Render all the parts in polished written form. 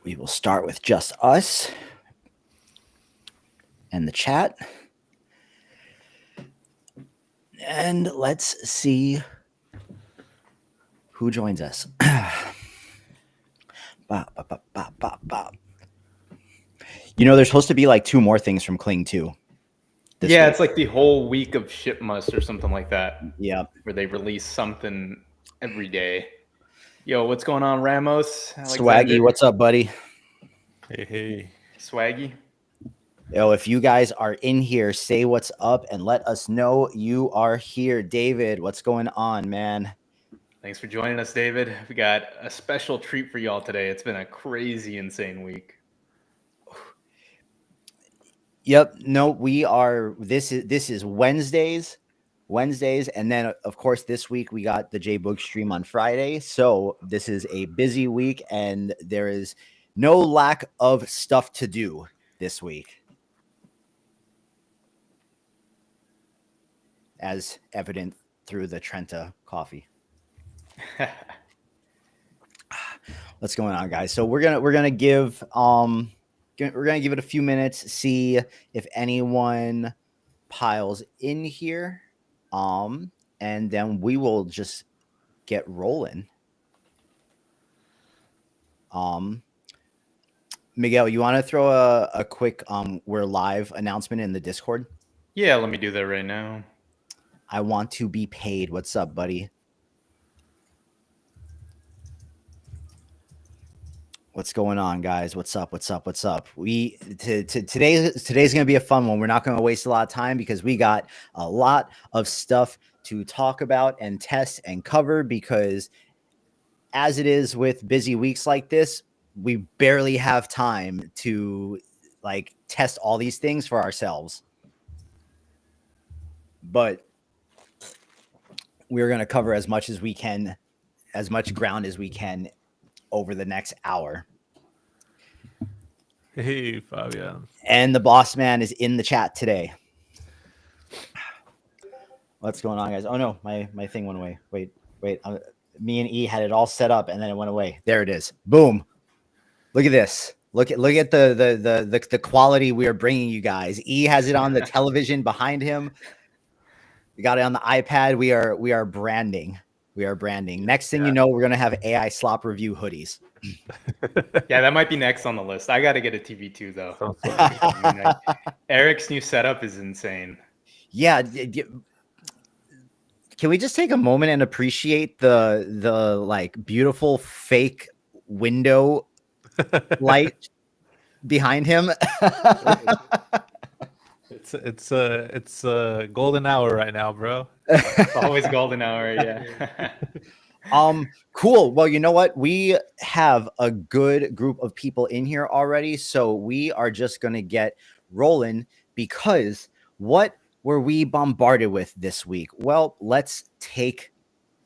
We will start with just us and the chat. And let's see who joins us. You know, there's supposed to be like 2 more things from Kling too. Yeah, week. It's like the whole week of Ship Must or something like that. Yeah. Where they release something every day. Yo, what's going on, Ramos? Alexander? Swaggy, what's up, buddy? Hey. Swaggy. Yo, if you guys are in here, say what's up and let us know you are here. David, what's going on, man? Thanks for joining us, David. We got a special treat for y'all today. It's been a crazy, insane week. Yep. No, we are. This is Wednesdays, and then of course this week we got the J Boog stream on Friday. So this is a busy week, and there is no lack of stuff to do this week, as evident through the Trenta coffee. What's going on, guys? So we're gonna give it a few minutes, see if anyone piles in here, and then we will just get rolling. Miguel, you want to throw a quick we're live announcement in the Discord? Yeah, let me do that right now. I want to be paid. What's up, buddy? What's going on, guys? What's up? Today's gonna be a fun one. We're not gonna waste a lot of time because we got a lot of stuff to talk about and test and cover, because as it is with busy weeks like this, we barely have time to like test all these things for ourselves. But we're gonna cover as much as we can, as much ground as we can over the next hour. Hey, Fabian. And the boss man is in the chat today. What's going on, guys? Oh no, my thing went away. Wait. Me and E had it all set up and then it went away. There it is. Boom. Look at this. Look at the quality we are bringing you guys. E has it on the television behind him. We got it on the iPad. We are branding. Next thing you know, we're gonna have AI Slop review hoodies. Yeah, that might be next on the list. I got to get a TV too, though. Eric's new setup is insane. Yeah. Can we just take a moment and appreciate the like beautiful fake window light behind him? It's a golden hour right now, bro. It's always golden hour, yeah. Cool. Well, you know what? We have a good group of people in here already, so we are just going to get rolling, because what were we bombarded with this week? Well, let's take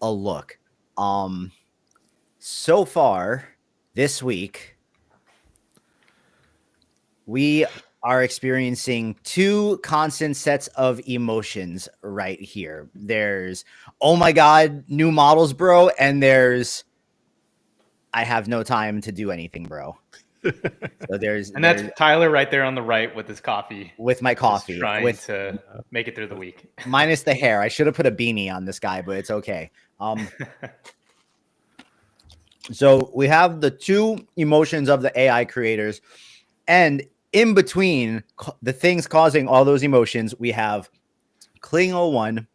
a look. So far this week, we are experiencing 2 constant sets of emotions right here. There's, oh my God, new models, bro. And there's, I have no time to do anything, bro. So that's Tyler right there on the right with his coffee. With my coffee. Trying to make it through the week. Minus the hair. I should have put a beanie on this guy, but it's okay. So we have the 2 emotions of the AI creators, and in between the things causing all those emotions, we have Kling 01,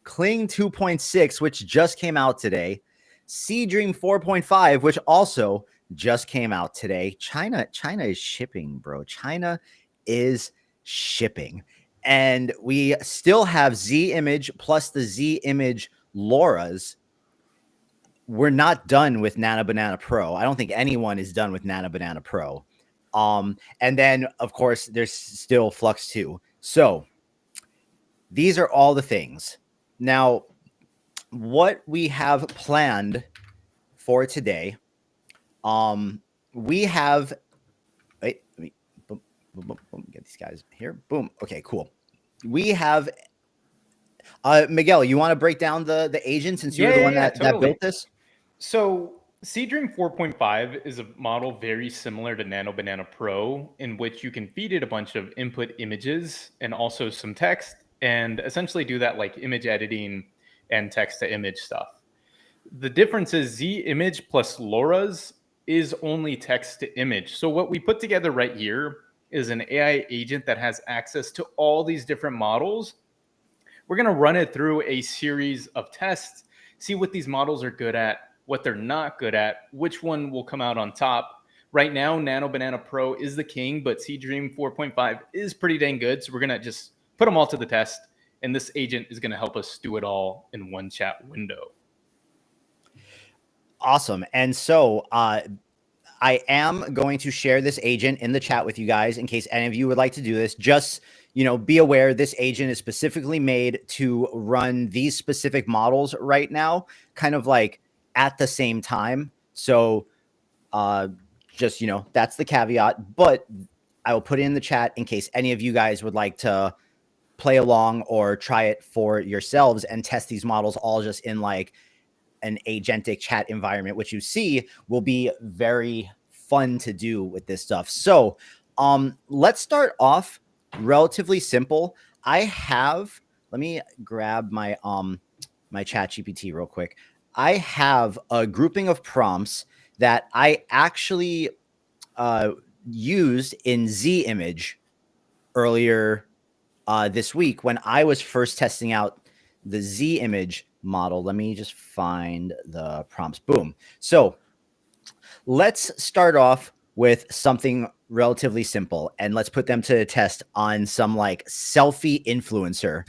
Kling 2.6, which just came out today, Sea Dream 4.5, which also just came out today. China is shipping, bro. China is shipping. And we still have Z Image plus the Z Image Lauras. We're not done with Nano Banana Pro. I don't think anyone is done with Nano Banana Pro. And then of course there's still Flux 2. So these are all the things. Now, what we have planned for today, we have, wait, let me boom, get these guys here. Boom. Okay, cool. We have, Miguel, you want to break down the agent since you're the one that built this? So Seedream 4.5 is a model very similar to Nano Banana Pro, in which you can feed it a bunch of input images and also some text, and essentially do that like image editing and text to image stuff. The difference is Z image plus LoRa's is only text to image. So what we put together right here is an AI agent that has access to all these different models. We're going to run it through a series of tests, see what these models are good at, what they're not good at, which one will come out on top. Right now, Nano Banana Pro is the king, but Seedream 4.5 is pretty dang good. So we're going to just put them all to the test. And this agent is going to help us do it all in one chat window. Awesome. And so I am going to share this agent in the chat with you guys in case any of you would like to do this. Just, be aware this agent is specifically made to run these specific models right now, kind of like at the same time. So just, that's the caveat. But I will put it in the chat in case any of you guys would like to play along or try it for yourselves and test these models all just in like an agentic chat environment, which you see will be very fun to do with this stuff. So let's start off relatively simple. Let me grab my my chat GPT real quick. I have a grouping of prompts that I actually used in Z image earlier this week when I was first testing out the Z image model. Let me just find the prompts. Boom. So let's start off with something relatively simple and let's put them to the test on some like selfie influencer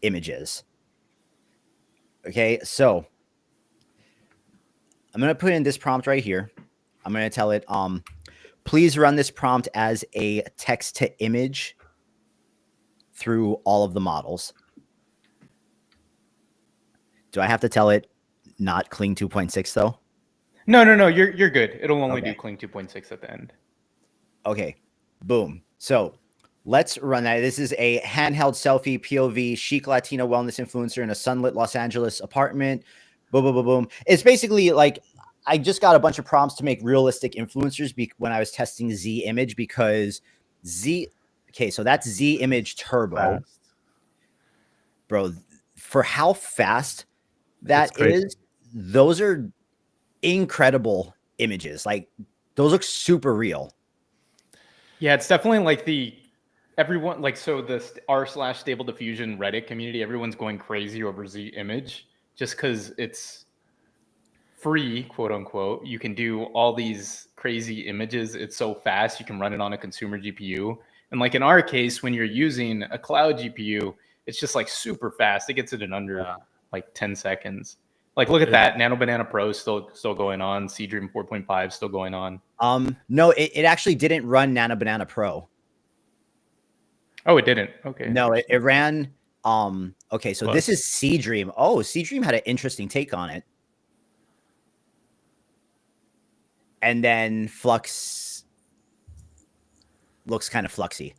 images. Okay, so I'm going to put in this prompt right here. I'm going to tell it, please run this prompt as a text to image through all of the models. Do I have to tell it not Kling 2.6 though? No, you're good. It'll only do Kling 2.6 at the end. Okay, boom. So let's run that. This is a handheld selfie POV, chic Latino wellness influencer in a sunlit Los Angeles apartment. Boom, boom, boom, boom. It's basically like I just got a bunch of prompts to make realistic influencers when I was testing Z image because okay, so that's Z image turbo. Fast. Bro, for how fast that is, those are incredible images. Like those look super real. Yeah, it's definitely like everyone like so the r/stable diffusion Reddit community, everyone's going crazy over Z image just because it's free, quote unquote. You can do all these crazy images. It's so fast. You can run it on a consumer GPU. And like in our case, when you're using a cloud GPU, it's just like super fast. It gets it in under like 10 seconds. Like look at that. Nano Banana Pro still going on. Seedream 4.5 still going on. No, it actually didn't run Nano Banana Pro. Oh, it didn't. Okay. No, it ran. Okay, so this is Seedream. Oh, Seedream had an interesting take on it. And then Flux looks kind of fluxy.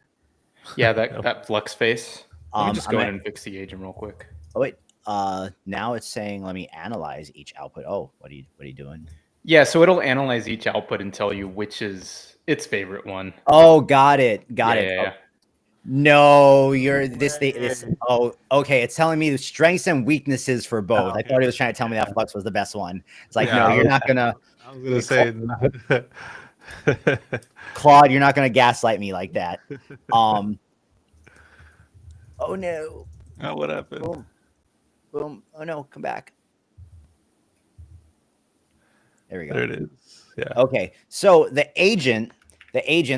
Yeah, that Flux face. Let me just go ahead and fix the agent real quick. Oh wait, now it's saying let me analyze each output. Oh, what are you doing? Yeah, so it'll analyze each output and tell you which is its favorite one. Oh, got it. Yeah. Oh. No, you're this. Oh, okay. It's telling me the strengths and weaknesses for both. I thought it was trying to tell me that Flux was the best one. It's like, no, you're not gonna. I was gonna say, Claude, you're not gonna gaslight me like that. Oh no. Oh, what happened? Boom. Boom. Oh no, come back. There we go. There it is. Yeah. Okay. So the agent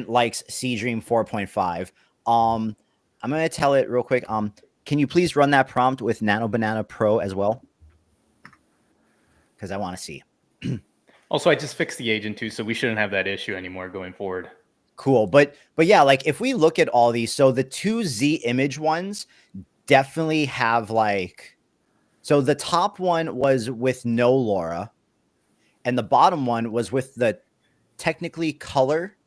likes Seedream 4.5. I'm gonna tell it real quick. Can you please run that prompt with Nano Banana Pro as well? Because I want to see. Also, I just fixed the agent too, so we shouldn't have that issue anymore going forward. Cool. But yeah, like if we look at all these, so the two Z image ones definitely have like, so the top one was with no LoRa, and the bottom one was with the technically color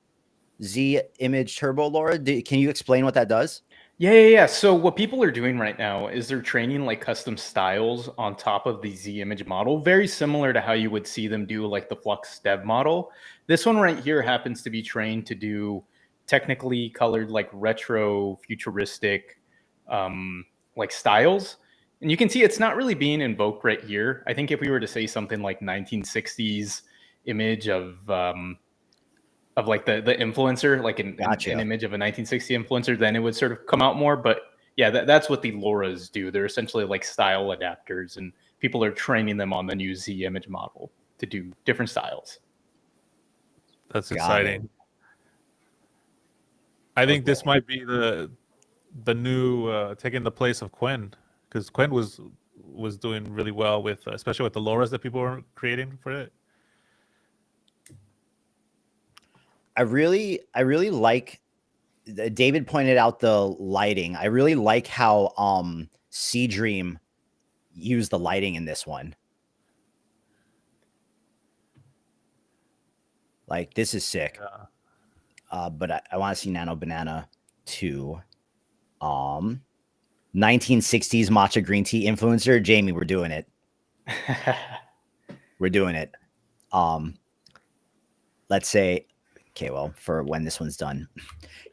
Z image turbo LoRa. Can you explain what that does? Yeah. So what people are doing right now is they're training like custom styles on top of the Z image model, very similar to how you would see them do like the Flux dev model. This one right here happens to be trained to do technically colored like retro futuristic like styles. And you can see it's not really being invoked right here. I think if we were to say something like 1960s image of like the influencer, like an Gotcha. image of a 1960 influencer, then it would sort of come out more. But yeah, that's what the LoRa's do. They're essentially like style adapters, and people are training them on the new Z image model to do different styles. That's Got it. exciting. I think this Okay. might be the new taking the place of Quinn, because Quinn was doing really well with especially with the LoRa's that people were creating for it. I really like David pointed out the lighting. I really like how Sea Dream used the lighting in this one. Like, this is sick. Yeah. But I want to see Nano Banana 2. 1960s matcha green tea influencer. Jamie, we're doing it. We're doing it. Let's say, okay, well, for when this one's done,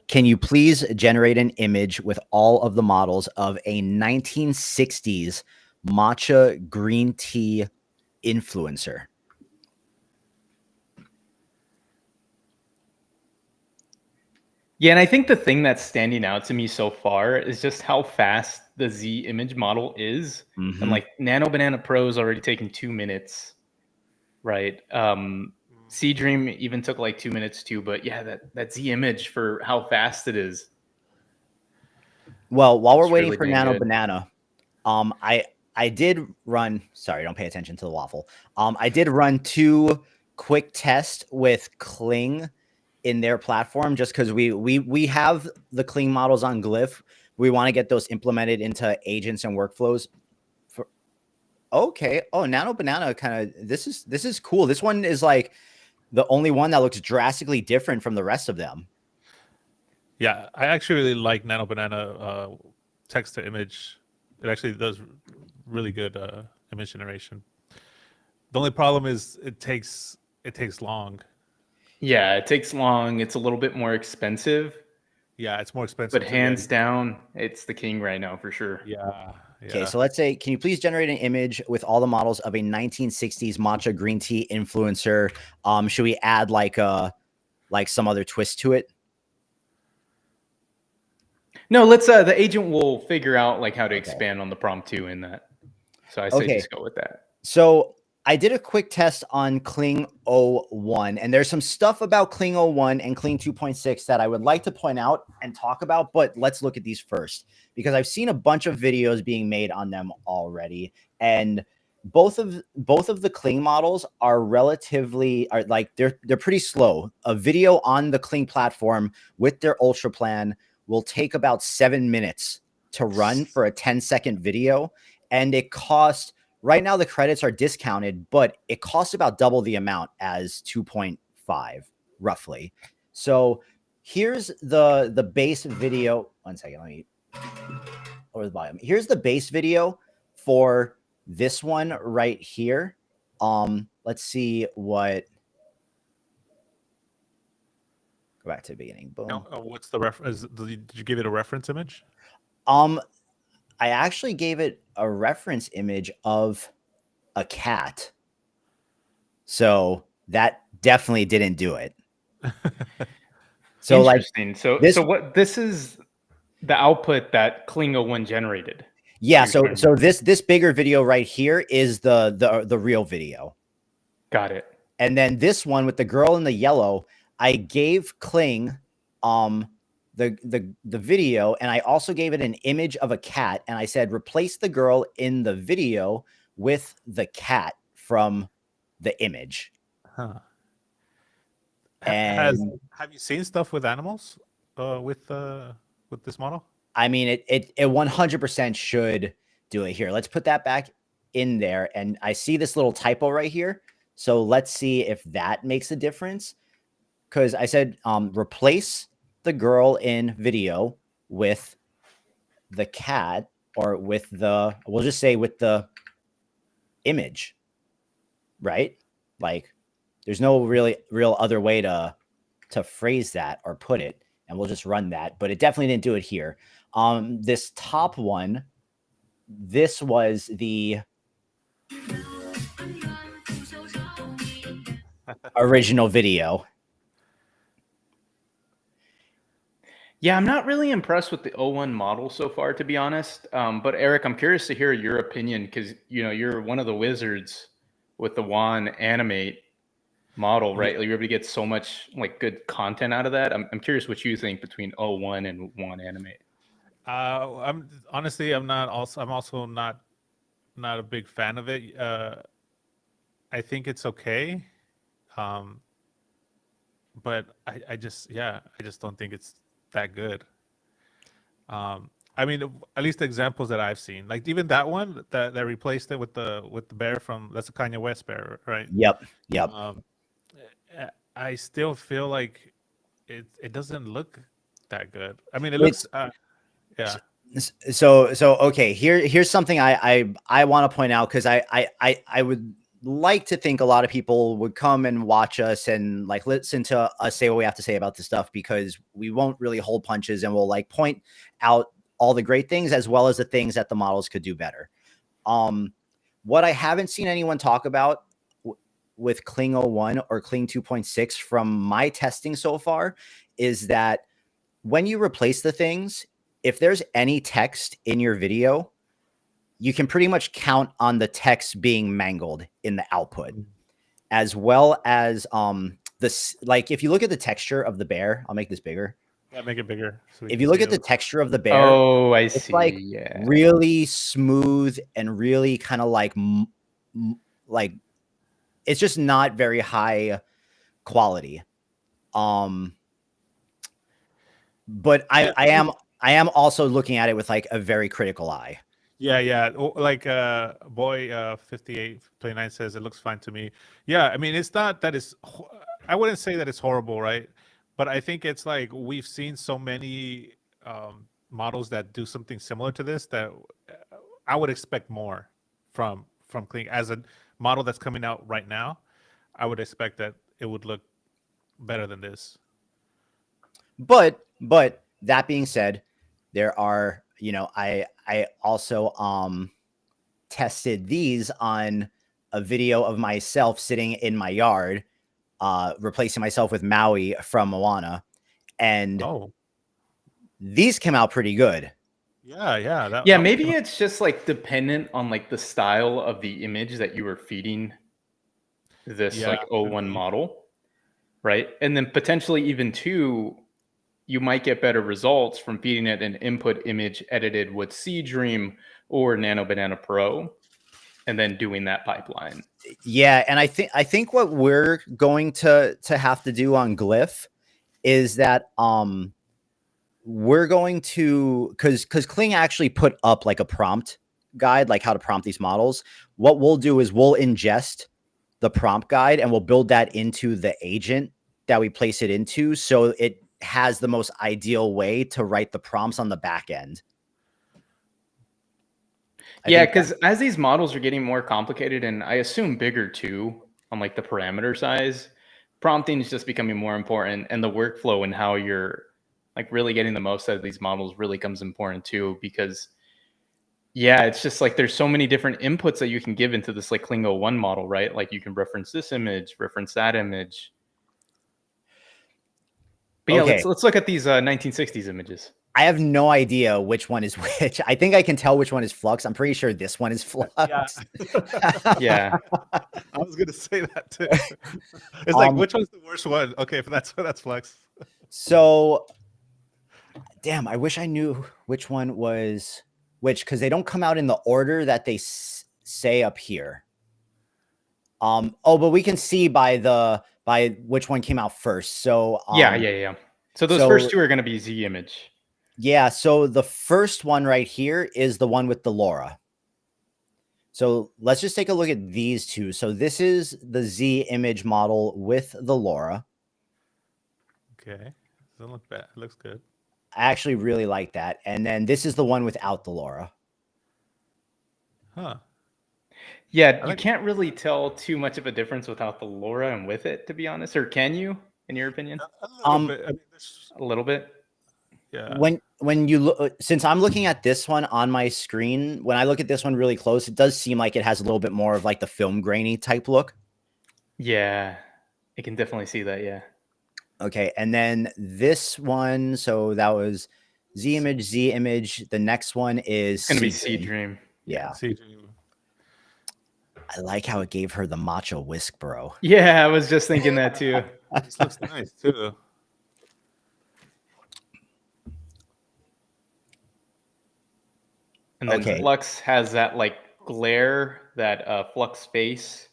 can you please generate an image with all of the models of a 1960s matcha green tea influencer? Yeah, and I think the thing that's standing out to me so far is just how fast the Z image model is. And like Nano Banana Pro is already taking 2 minutes, right? Sea Dream even took like 2 minutes too, but yeah, that Z image for how fast it is. Well, while we're It's waiting really for dang Nano good. Banana, I did run. Sorry, don't pay attention to the waffle. I did run 2 quick tests with Kling in their platform, just because we have the Kling models on Glif. We want to get those implemented into agents and workflows. Okay. Oh, Nano Banana kind of. This is cool. This one is like the only one that looks drastically different from the rest of them. Yeah, I actually really like Nano Banana text to image. It actually does really good image generation. The only problem is it takes long. Yeah, it takes long. It's a little bit more expensive, Yeah, it's more but expensive to hands down, it's the king right now for sure. yeah. Okay, so let's say, can you please generate an image with all the models of a 1960s matcha green tea influencer? Should we add like some other twist to it? No, let's the agent will figure out like how to Okay. expand on the prompt too in that. So I say just go with that. So I did a quick test on Kling 01, and there's some stuff about Kling 01 and Kling 2.6 that I would like to point out and talk about, but let's look at these first, because I've seen a bunch of videos being made on them already, and both of the Kling models are they're pretty slow. A video on the Kling platform with their Ultra plan will take about 7 minutes to run for a 10-second video, and it costs. Right now, the credits are discounted, but it costs about double the amount as 2.5, roughly. So here's the base video. 1 second, let me lower the volume. Here's the base video for this one right here. Let's see what. Go back to the beginning. Boom. Now, what's the reference? Did you give it a reference image? I actually gave it a reference image of a cat. So that definitely didn't do it. So interesting. Like this is the output that Kling 01 generated. Yeah, so this bigger video right here is the real video. Got it. And then this one with the girl in the yellow, I gave Kling the video, and I also gave it an image of a cat, and I said replace the girl in the video with the cat from the image. Huh. And have you seen stuff with animals with this model? I mean, it 100% should do it here. Let's put that back in there. And I see this little typo right here. So let's see if that makes a difference. Because I said replace the girl in video with the cat, or with the, we'll just say with the image, right? Like there's no real other way to phrase that or put it, and we'll just run that, but it definitely didn't do it here. This top one, this was the original video. Yeah, I'm not really impressed with the 01 model so far, to be honest. But Eric, I'm curious to hear your opinion because you're one of the wizards with the WAN animate model, right? Like you're able to get so much like good content out of that. I'm curious what you think between 01 and WAN animate. I'm honestly, I'm also not a big fan of it. I think it's okay, but I just don't think it's that good. I mean, at least the examples that I've seen, like even that one that replaced it with the bear from, that's a Kanye West bear, right? Yep. I still feel like it doesn't look that good. I mean, it looks yeah. So okay, here's something I want to point out, because I would like to think a lot of people would come and watch us and like listen to us say what we have to say about this stuff, because we won't really hold punches and we'll like point out all the great things as well as the things that the models could do better. What I haven't seen anyone talk about with Kling 01 or Kling 2.6 from my testing so far is that when you replace the things, if there's any text in your video, you can pretty much count on the text being mangled in the output, as well as this. Like if you look at the texture of the bear, I'll make this bigger. Yeah, make it bigger. So if you look at the texture of the bear, oh, I see. It's like really smooth and really kind of like it's just not very high quality. But I am also looking at it with like a very critical eye. Yeah. Like boy 5829 says it looks fine to me. Yeah, I mean it's not that it's, I wouldn't say that it's horrible, right? But I think it's like we've seen so many models that do something similar to this that I would expect more from Kling. As a model that's coming out right now, I would expect that it would look better than this. But that being said, there are, I also tested these on a video of myself sitting in my yard, replacing myself with Maui from Moana, and these came out pretty good. Yeah. Maybe it's just like dependent on like the style of the image that you were feeding this like 01 model, right? And then potentially even two, you might get better results from feeding it an input image edited with Seedream or Nano Banana Pro, and then doing that pipeline. Yeah, and I think what we're going to have to do on Glif is that we're going to, because Kling actually put up like a prompt guide, like how to prompt these models. What we'll do is we'll ingest the prompt guide and we'll build that into the agent that we place it into, so it has the most ideal way to write the prompts on the back end. Yeah, because as these models are getting more complicated, and I assume bigger too, on like the parameter size, prompting is just becoming more important, and the workflow and how you're like really getting the most out of these models really comes important too, because it's just like there's so many different inputs that you can give into this like Kling 01 model, right? Like you can reference this image, reference that image. But yeah, let's look at these 1960s images. I have no idea which one is which. I think I can tell which one is Flux. I'm pretty sure this one is Flux. Yeah. I was gonna say that too. It's like, which one's the worst one? Okay, that's Flux. So, damn, I wish I knew which one was which, because they don't come out in the order that they say up here. But we can see by which one came out first. So yeah. So those first two are going to be Z image. Yeah, so the first one right here is the one with the LoRa. So let's just take a look at these two. So this is the Z image model with the LoRa. Okay, doesn't look bad. It looks good. I actually really like that. And then this is the one without the Laura. Huh. Yeah, I you like can't really tell too much of a difference without the Laura and with it, to be honest. Or can you, in your opinion? a little Um, bit. I mean, A little bit. yeah. when you look, since I'm looking at this one on my screen, when I look at this one really close, it does seem like it has a little bit more of like the film grainy type look. Yeah, I can definitely see that. Yeah. Okay, and then this one, so that was Z image. The next one is It's going to be Sea Dream. Dream. Yeah, See, I like how it gave her the macho whisk, bro. Yeah, I was just thinking that too. this looks nice too. And then Okay. Flux has that like glare, that Flux face.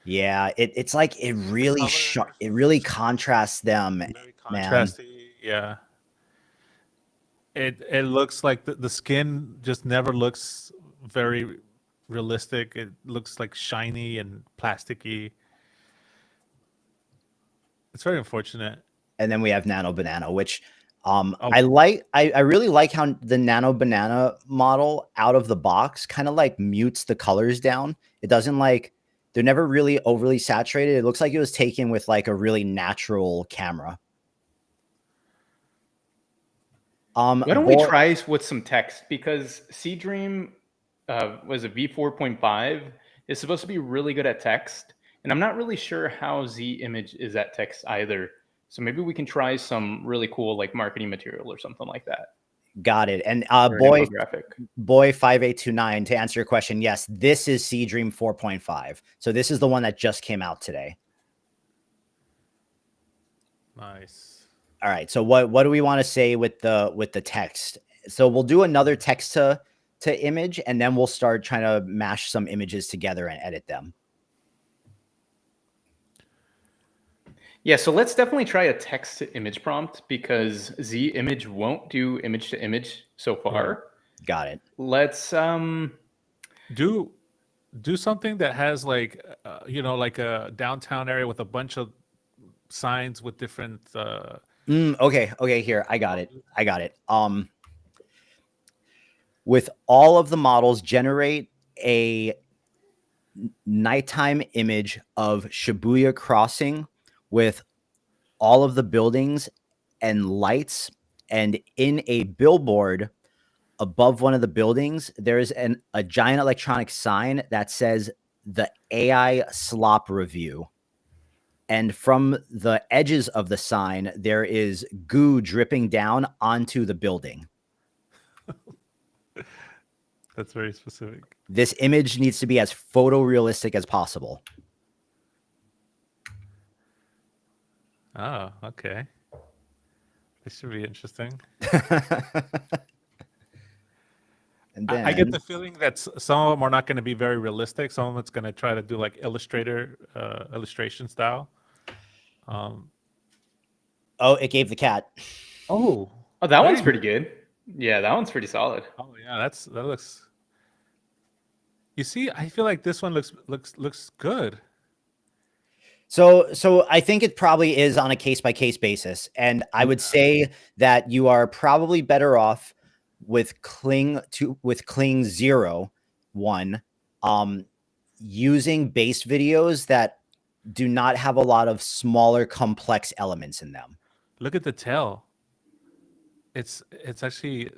Yeah, it's like it really Color, it really contrasts them, very man. contrasty. Yeah. It looks like the skin just never looks very realistic. It looks like shiny and plasticky. It's very unfortunate. And then we have Nano Banana, which Oh, I really like how the Nano Banana model out of the box kind of like mutes the colors down. It doesn't like they're never really overly saturated. It looks like it was taken with like a really natural camera. Why don't we try with some text? Because Sea Dream was a V4.5 is supposed to be really good at text. And I'm not really sure how Z image is at text either. So maybe we can try some really cool like marketing material or something like that. Got it. And Or an infographic. boy 5829, to answer your question, yes, this is Sea Dream 4.5. So this is the one that just came out today. nice. All right. So what do we want to say with the text? So we'll do another text to image, and then we'll start trying to mash some images together and edit them. Yeah, so let's definitely try a text to image prompt because Z image won't do image to image so far. Got it. Let's Do something that has like like a downtown area with a bunch of signs with different Okay, here. I got it. With all of the models, generate a nighttime image of Shibuya Crossing with all of the buildings and lights, and in a billboard above one of the buildings, there is a giant electronic sign that says the AI Slop review. And from the edges of the sign, there is goo dripping down onto the building. That's very specific. This image needs to be as photorealistic as possible. Oh, okay. This should be interesting. And then I get the feeling that some of them are not going to be very realistic. Some of it's going to try to do like illustration style. oh, it gave the cat. Oh, that one's pretty good. Yeah, that one's pretty solid. Oh yeah, that looks. You see, I feel like this one looks good. So I think it probably is on a case by case basis, and I would say that you are probably better off with Kling 0.1, using base videos that do not have a lot of smaller complex elements in them. Look at the tail. It's actually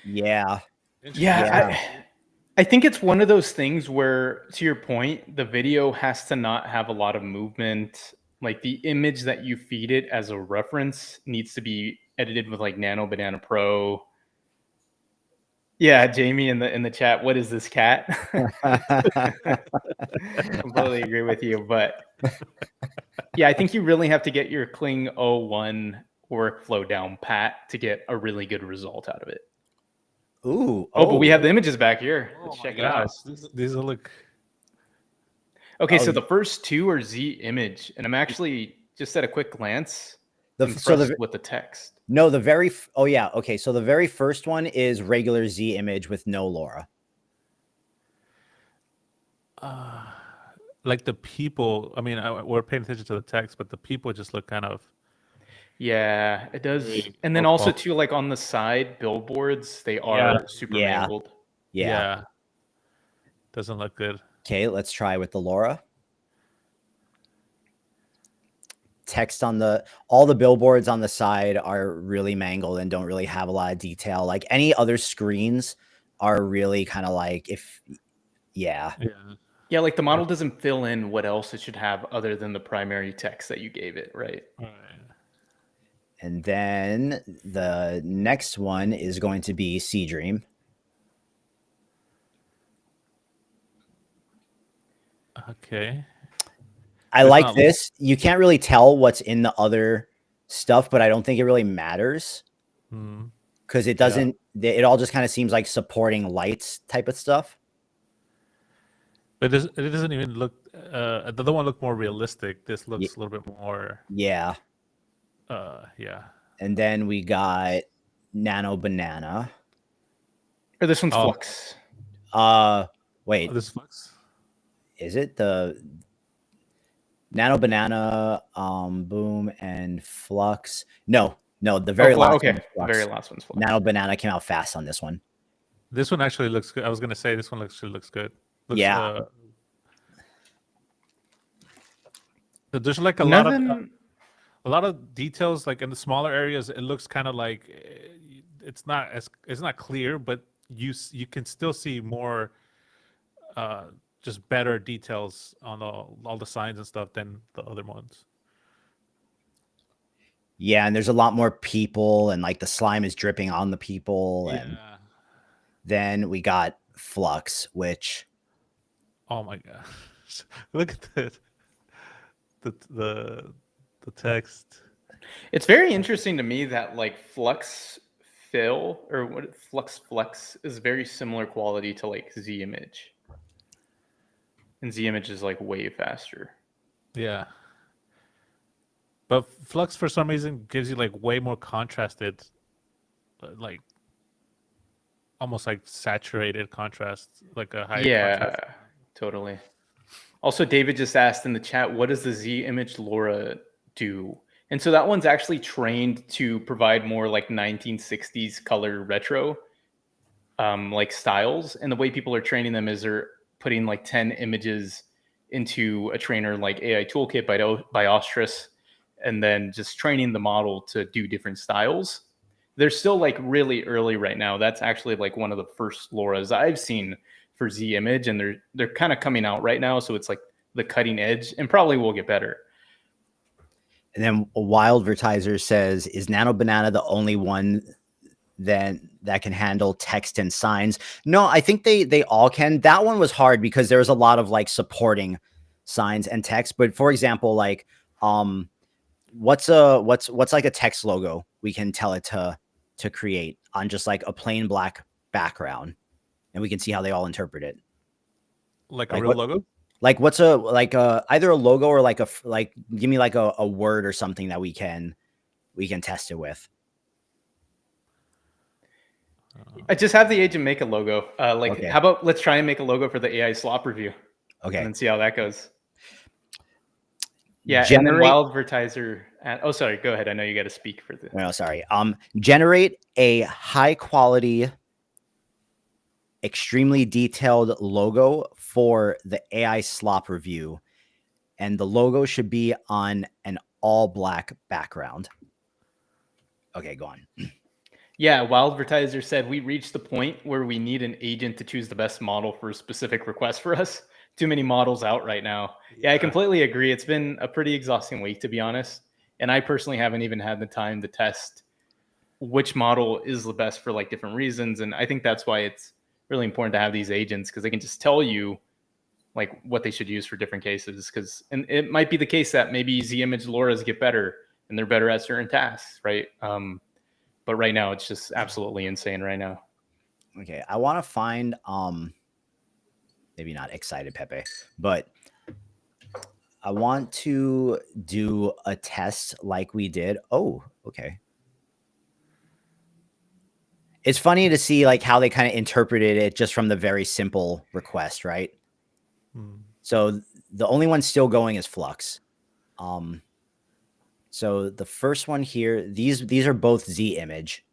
Yeah. I think it's one of those things where, to your point, the video has to not have a lot of movement. Like the image that you feed it as a reference needs to be edited with like Nano Banana Pro. Yeah, Jamie in the chat, what is this cat? Completely agree with you, but yeah, I think you really have to get your Kling 01 workflow down pat to get a really good result out of it. Ooh. But we have the images back here. Let's check it out. These will look. Okay, so the first two are Z image, and I'm actually just at a quick glance impressed with the text. No, the very okay. So the very first one is regular Z image with no Laura. Like the people. I mean, we're paying attention to the text, but the people just look kind of. Yeah, it does. Very And then poor also quality. too, like on the side billboards, they Yeah. are super Yeah. mangled. Yeah. Doesn't look good. Okay, let's try with the Laura. Text on all the billboards on the side are really mangled and don't really have a lot of detail. Like any other screens are really kind of like yeah. Yeah, like the model doesn't fill in what else it should have other than the primary text that you gave it, right? Right. And then the next one is going to be Sea Dream. Okay. I It's like not- this. You can't really tell what's in the other stuff, but I don't think it really matters because it doesn't. It all just kind of seems like supporting lights type of stuff. But it doesn't even look. The other one looked more realistic. This looks a little bit more. Yeah. Yeah. And then we got Nano Banana. Or this one's Oh. Flux. Wait, This Flux. is it the Nano Banana, Boom, and Flux? No, the very last okay. one is The Flux. very last one's Flux. Nano Banana came out fast on this one. This one actually looks good. I was gonna say this one actually looks good. Looks, Yeah. There's like a lot of details like in the smaller areas. It looks kind of like it's not clear, but you can still see more just better details on all the signs and stuff than the other ones. Yeah, and there's a lot more people, and like the slime is dripping on the people, and then we got Flux, which oh my gosh, look at the text. It's very interesting to me that like Flux Fill or what Flux Flex is very similar quality to like Z Image. And Z Image is like way faster. Yeah. But Flux for some reason gives you like way more contrasted, like almost like saturated contrast, like a high contrast. Totally. Also, David just asked in the chat, what does the Z Image LoRa do? And so that one's actually trained to provide more like 1960s color retro like styles. And the way people are training them is they're putting like 10 images into a trainer like AI Toolkit by Ostris, and then just training the model to do different styles. They're still like really early right now. That's actually like one of the first LoRa's I've seen for Z Image, and they're kind of coming out right now. So it's like the cutting edge, and probably will get better. And then a Wild Advertiser says, "Is Nano Banana the only one that can handle text and signs?" No, I think they all can. That one was hard because there was a lot of like supporting signs and text. But for example, like what's like a text logo we can tell it to create on just like a plain black background, and we can see how they all interpret it. Like a real logo? Like what's either a logo or like give me like a word or something that we can test it with. I just have the agent make a logo. Okay. How about let's try and make a logo for the AI Slop review. Okay. And then see how that goes. Yeah, Generate, and then Wild Advertiser. Oh, sorry. Go ahead. I know you got to speak for the. No, sorry. Generate a high quality, extremely detailed logo for the AI Slop review, and the logo should be on an all black background. Okay, go on. Yeah, Wild Advertiser said we reached the point where we need an agent to choose the best model for a specific request for us. Too many models out right now. Yeah, I completely agree. It's been a pretty exhausting week, to be honest. And I personally haven't even had the time to test which model is the best for like different reasons. And I think that's why it's really important to have these agents, because they can just tell you like what they should use for different cases. And it might be the case that maybe Z Image LoRa's get better and they're better at certain tasks, right? But right now it's just absolutely insane right now. Okay, I want to find maybe not Excited Pepe, but I want to do a test like we did. Oh, okay. It's funny to see like how they kind of interpreted it just from the very simple request, right? So the only one still going is Flux. So the first one here, these are both Z image.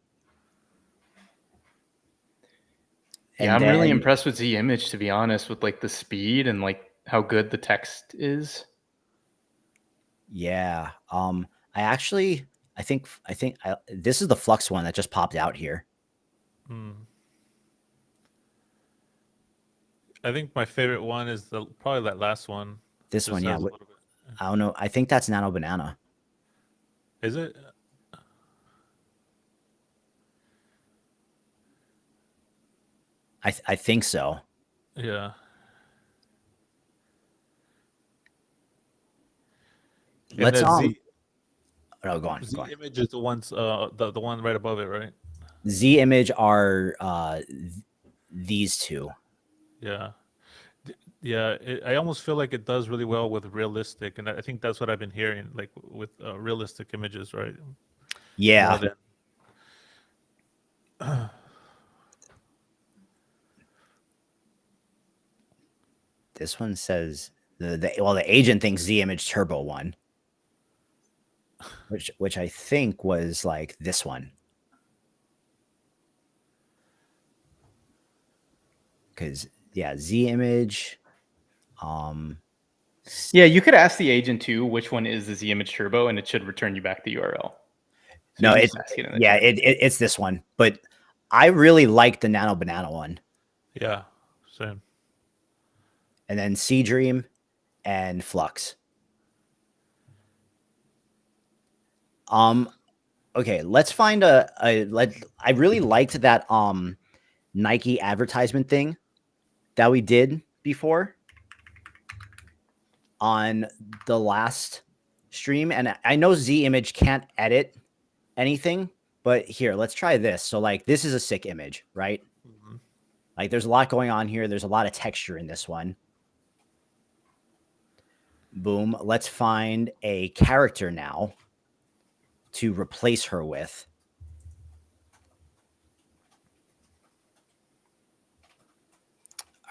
Yeah, I'm really impressed with Z image, to be honest, with like the speed and like how good the text is. Yeah. I think this is the Flux one that just popped out here. I think my favorite one is probably that last one. This one, yeah. I don't know. I think that's Nano Banana. Is it? I think so. Yeah. Let's Z, oh, go on. Z Go on. image is the ones the one right above it, right? Z image are these two. Yeah. Yeah, I almost feel like it does really well with realistic, and I think that's what I've been hearing, like with realistic images, right? Yeah. More than This one says the agent thinks Z image turbo one, which I think was like this one. Because yeah, Z image. Yeah, you could ask the agent too which one is the Z image turbo, and it should return you back the URL. So no, it's this one, but I really like the Nano Banana one. Yeah, same. And then Sea Dream and Flux. Okay, let's find I really liked that Nike advertisement thing that we did before on the last stream, and I know Z image can't edit anything, but here, let's try this. So like this is a sick image, right? Mm-hmm. Like there's a lot going on here. There's a lot of texture in this one. Boom. Let's find a character now to replace her with.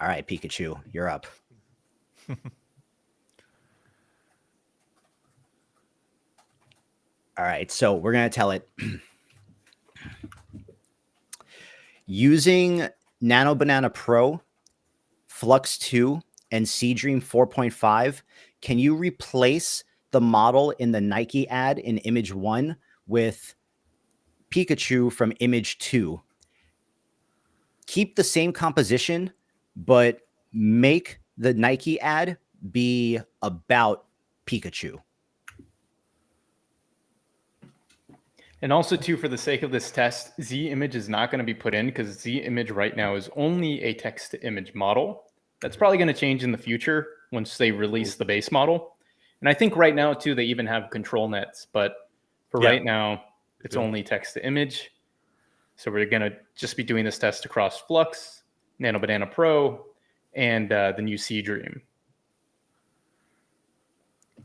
All right, Pikachu, you're up. All right, so we're going to tell it using Nano Banana Pro, Flux 2, and Sea Dream 4.5. Can you replace the model in the Nike ad in image 1 with Pikachu from image 2? Keep the same composition, but make the Nike ad be about Pikachu. And also, too, for the sake of this test, Z image is not going to be put in because Z image right now is only a text to image model. That's probably going to change in the future once they release the base model. And I think right now, too, they even have control nets. But for right now, it's only text to image. So we're going to just be doing this test across Flux, Nano Banana Pro, and the new Sea Dream.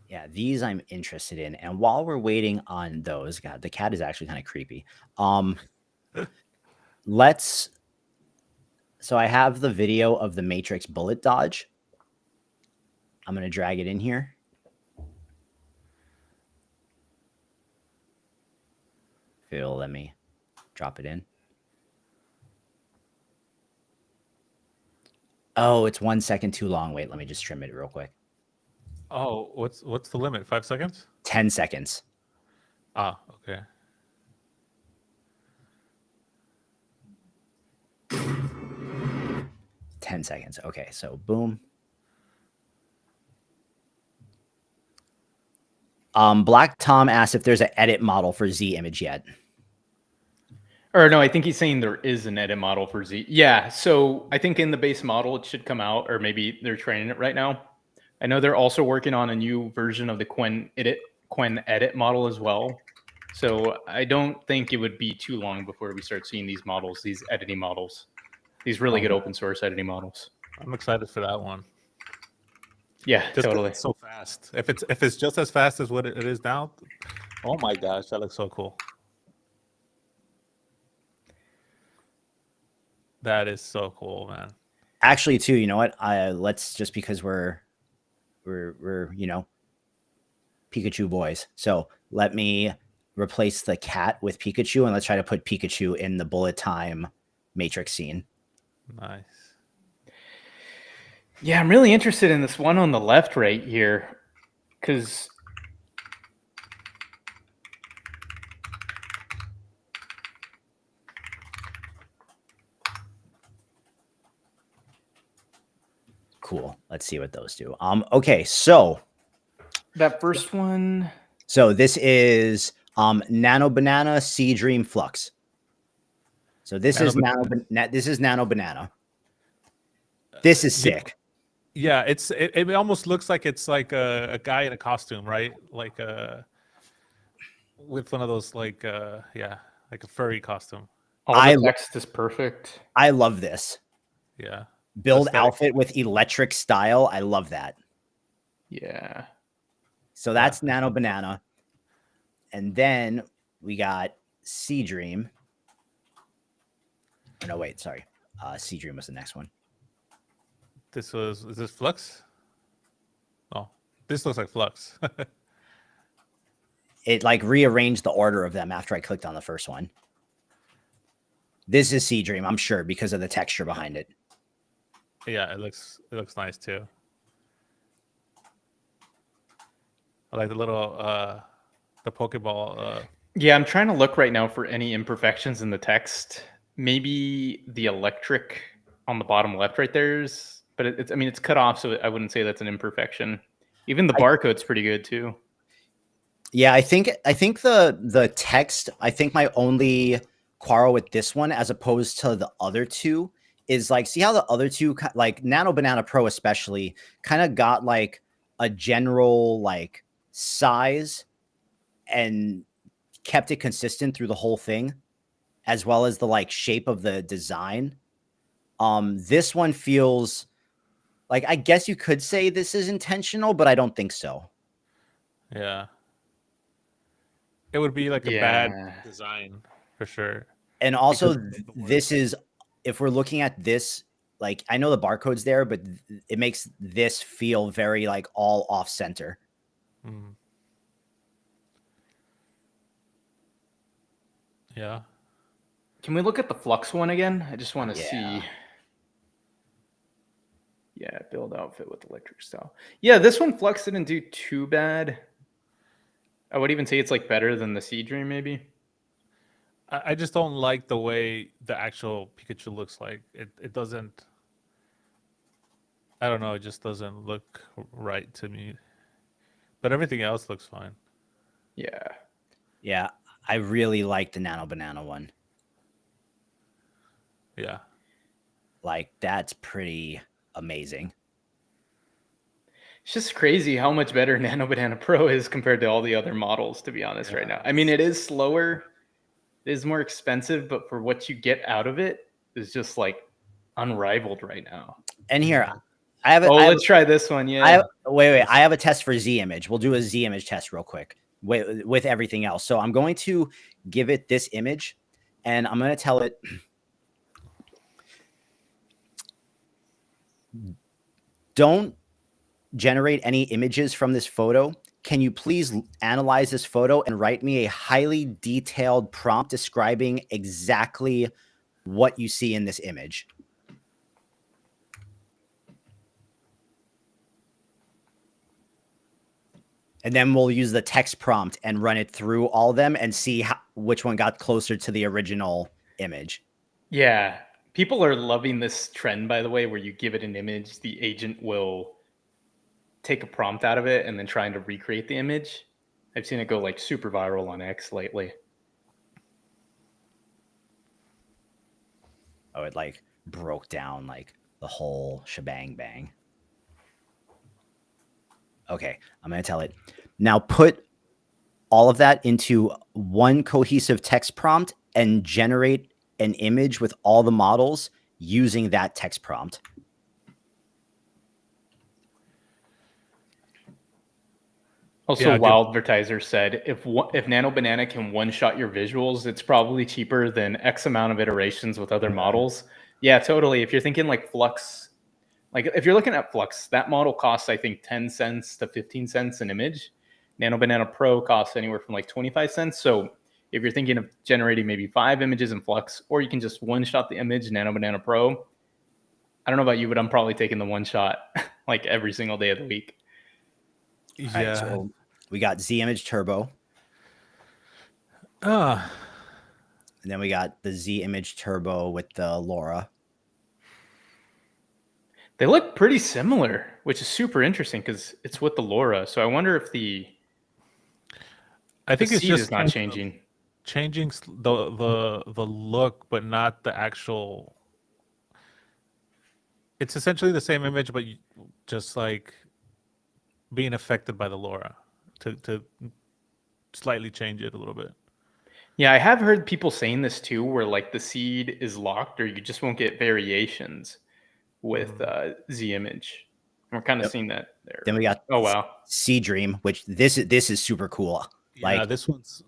Yeah, these I'm interested in. And while we're waiting on those, God, the cat is actually kind of creepy. So I have the video of the Matrix bullet dodge. I'm going to drag it in here. If it'll let me drop it in. Oh, it's 1 second too long. Wait, let me just trim it real quick. Oh, what's the limit? 5 seconds? 10 seconds. Ah, okay. Ten seconds. Okay, so boom. Black Tom asked if there's an edit model for Z image yet. Or no, I think he's saying there is an edit model for Z. Yeah, so I think in the base model it should come out, or maybe they're training it right now. I know they're also working on a new version of the Quen edit model as well. So I don't think it would be too long before we start seeing these models, these editing models, these really good open source editing models. I'm excited for that one. Yeah, Just totally. it's so fast. If it's just as fast as what it is now, oh my gosh, that looks so cool. That is so cool, man. Actually, too, you know what? Let's just because we're Pikachu boys. So let me replace the cat with Pikachu, and let's try to put Pikachu in the bullet time Matrix scene. Nice. Yeah, I'm really interested in this one on the left right here, because Cool. Let's see what those do. Okay, so that first one. So this is Nano Banana Sea Dream Flux. So this is Nano Banana. This is sick. Yeah, it almost looks like it's like a guy in a costume, right? Like with one of those like a furry costume. All the text is perfect. I love this. Yeah. Build outfit with electric style. I love that. Yeah. So that's Nano Banana. And then we got Sea Dream. Oh, no, wait, sorry. Sea Dream was the next one. Is this Flux? Oh, this looks like Flux. It like rearranged the order of them after I clicked on the first one. This is Sea Dream, I'm sure, because of the texture behind it. Yeah, it looks nice too. I like the little the Pokeball. Yeah, I'm trying to look right now for any imperfections in the text. Maybe the electric on the bottom left right there's, but it's cut off, so I wouldn't say that's an imperfection. Even the barcode's pretty good too. Yeah, I think the text, I think my only quarrel with this one as opposed to the other two is like, see how the other two, like Nano Banana Pro especially, kind of got like a general like size and kept it consistent through the whole thing, as well as the like shape of the design. This one feels like, I guess you could say this is intentional, but I don't think so. Yeah. It would be like a bad design for sure. And also this is, if we're looking at this, like I know the barcode's there, but it makes this feel very like all off center. Mm. Yeah. Can we look at the Flux one again? I just want to see. Yeah, build outfit with electric style. Yeah, this one Flux didn't do too bad. I would even say it's like better than the Sea Dream, maybe. I just don't like the way the actual Pikachu looks like. It doesn't. I don't know. It just doesn't look right to me. But everything else looks fine. Yeah. Yeah, I really like the Nano Banana one. Yeah. Like that's pretty amazing. It's just crazy how much better Nano Banana Pro is compared to all the other models, to be honest, right now. I mean, it is slower, it is more expensive, but for what you get out of it is just like unrivaled right now. And here, I have. Let's try this one. Yeah. Wait. I have a test for Z image. We'll do a Z image test real quick with everything else. So I'm going to give it this image, and I'm going to tell it. Don't generate any images from this photo. Can you please analyze this photo and write me a highly detailed prompt describing exactly what you see in this image? And then we'll use the text prompt and run it through all of them and see which one got closer to the original image. Yeah. People are loving this trend, by the way, where you give it an image, the agent will take a prompt out of it and then trying to recreate the image. I've seen it go like super viral on X lately. Oh, it like broke down like the whole shebang bang. Okay, I'm going to tell it. Now put all of that into one cohesive text prompt and generate an image with all the models using that text prompt. Also, Wildvertiser said, if Nano Banana can one-shot your visuals, it's probably cheaper than X amount of iterations with other models. Yeah, totally. If you're thinking like Flux, like if you're looking at Flux, that model costs, I think, 10 cents to 15 cents an image. Nano Banana Pro costs anywhere from like 25 cents. So if you're thinking of generating maybe 5 images in Flux, or you can just one shot the image, Nano Banana Pro. I don't know about you, but I'm probably taking the one shot like every single day of the week. All right, so we got Z Image Turbo. And then we got the Z Image Turbo with the LoRa. They look pretty similar, which is super interesting because it's with the LoRa. So I wonder if I think it's seed just is not changing. Changing the look, but not the actual. It's essentially the same image, but just like being affected by the LoRa to slightly change it a little bit. Yeah, I have heard people saying this too, where like the seed is locked, or you just won't get variations with Z Image. We're kind of seeing that there. Then we got wow, C Dream, which this is super cool. Yeah, like this one's.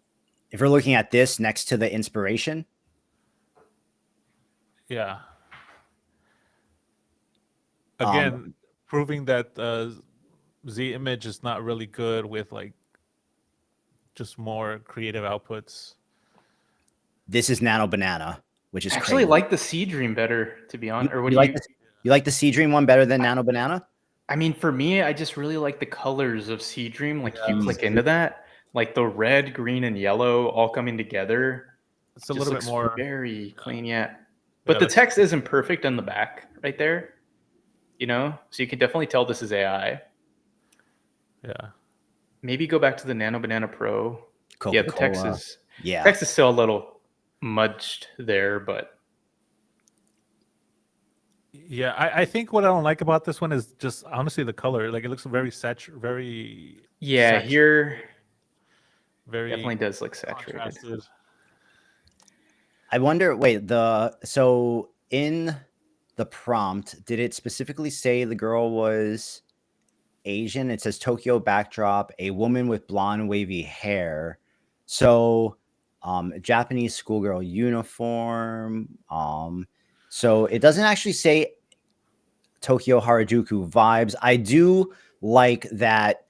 If we're looking at this next to the inspiration. Yeah. Again, proving that Z Image is not really good with like just more creative outputs. This is Nano Banana, which is I actually like the Sea Dream better, to be honest. Or what do you you like the Sea Dream one better than Nano Banana? I mean, for me, I just really like the colors of Sea Dream. Like if you click into that, like the red, green, and yellow all coming together. It's a little bit more very clean, yeah. But the text isn't perfect on the back right there. You know, so you can definitely tell this is AI. Yeah. Maybe go back to the Nano Banana Pro. Coca-Cola. Yeah, the text is still a little mudged there, but yeah, I think what I don't like about this one is just honestly the color. Like it looks very very here very definitely does look saturated. Contrasted. I wonder. Wait, so in the prompt, did it specifically say the girl was Asian? It says Tokyo backdrop, a woman with blonde wavy hair. So Japanese schoolgirl uniform. So it doesn't actually say Tokyo Harajuku vibes. I do like that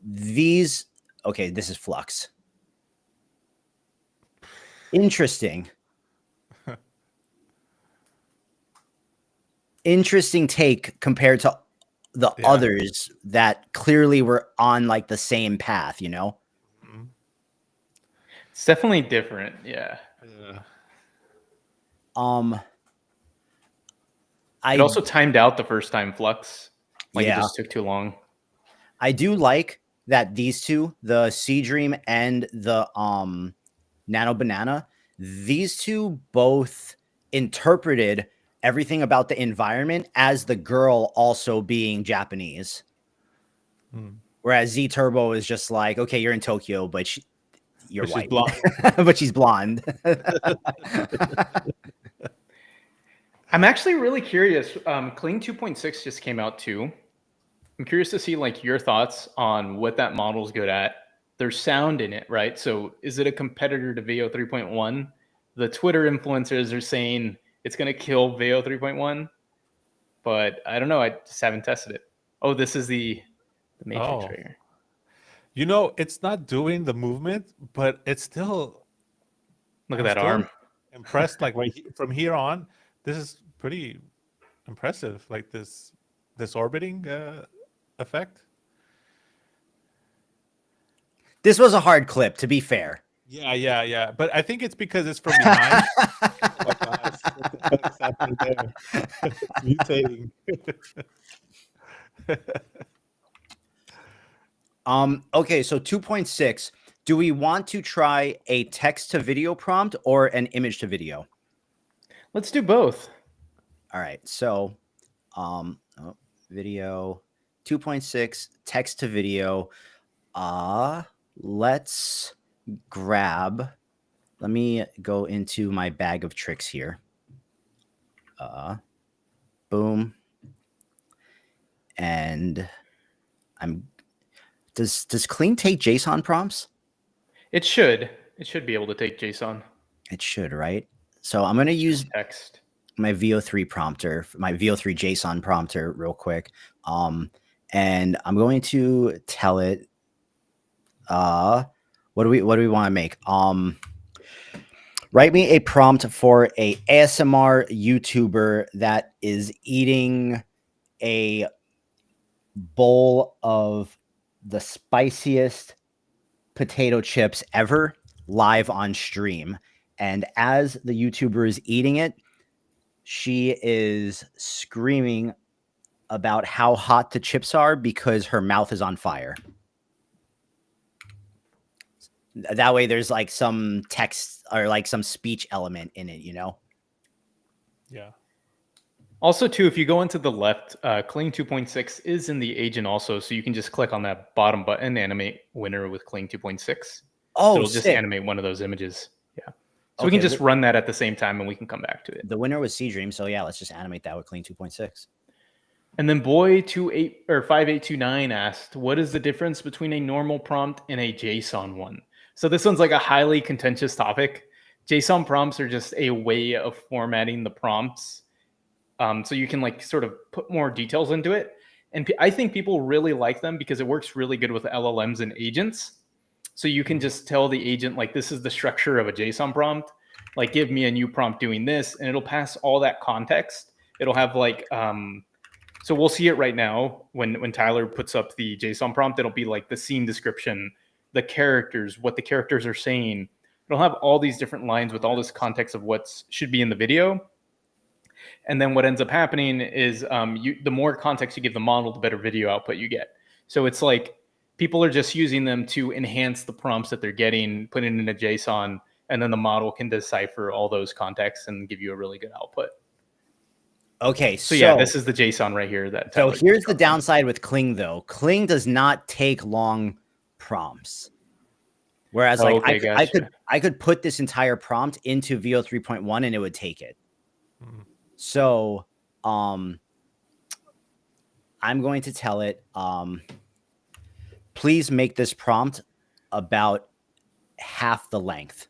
these. Okay, this is Flux. Interesting. Interesting take compared to the others that clearly were on like the same path, you know? It's definitely different. Yeah. It also timed out the first time Flux. Like it just took too long. I do like that these two, the Sea Dream and the Nano Banana, these two both interpreted everything about the environment as the girl also being Japanese. Whereas Z Turbo is just like, okay, you're in Tokyo, but you're white. She's blonde. But she's blonde. I'm actually really curious. Kling 2.6 just came out too. I'm curious to see like your thoughts on what that model's good at. There's sound in it, right? So is it a competitor to Veo 3.1? The Twitter influencers are saying it's going to kill Veo 3.1, but I don't know. I just haven't tested it. Oh, this is the Matrix right here. You know, it's not doing the movement, but it's still. Look at that arm. Impressed, like from here on, this is pretty impressive. Like this orbiting effect. This was a hard clip, to be fair. Yeah. But I think it's because it's from behind. Mutating. Okay, so 2.6. Do we want to try a text to video prompt or an image to video? Let's do both. All right. So video 2.6 text to video. Let's grab. Let me go into my bag of tricks here. Boom. And does Kling take JSON prompts? It should be able to take JSON. It should, right? So I'm going to use text my VO3 prompter, my VO3 JSON prompter real quick. And I'm going to tell it what do we want to make? Write me a prompt for a ASMR YouTuber that is eating a bowl of the spiciest potato chips ever live on stream. And as the YouTuber is eating it, she is screaming about how hot the chips are because her mouth is on fire. That way there's like some text or like some speech element in it, you know? Yeah. Also, too, if you go into the left, Kling 2.6 is in the agent also, so you can just click on that bottom button, animate winner with Kling 2.6. Oh, so it'll just sick. animate one of those images. Yeah. So Okay, we can just run that at the same time and we can come back to it. The winner was Sea Dream, so yeah, let's just animate that with Kling 2.6. And then boy 28 or 5829 asked, what is the difference between a normal prompt and a JSON one? So this one's like a highly contentious topic. JSON prompts are just a way of formatting the prompts. So you can like sort of put more details into it. And I think people really like them because it works really good with LLMs and agents. So you can just tell the agent, like, this is the structure of a JSON prompt. Like, give me a new prompt doing this, and it'll pass all that context. It'll have like, so we'll see it right now when Tyler puts up the JSON prompt. It'll be like the scene description, the characters, what the characters are saying. It'll have all these different lines with all this context of what should be in the video. And then what ends up happening is the more context you give the model, the better video output you get. So it's like people are just using them to enhance the prompts that they're getting, put it in a JSON, and then the model can decipher all those contexts and give you a really good output. Okay, so yeah, this is the JSON right here. So here's the downside with Kling, though. Kling does not take long prompts. Whereas, like, I could put this entire prompt into VO 3.1 and it would take it. Mm-hmm. So, I'm going to tell it, please make this prompt about half the length.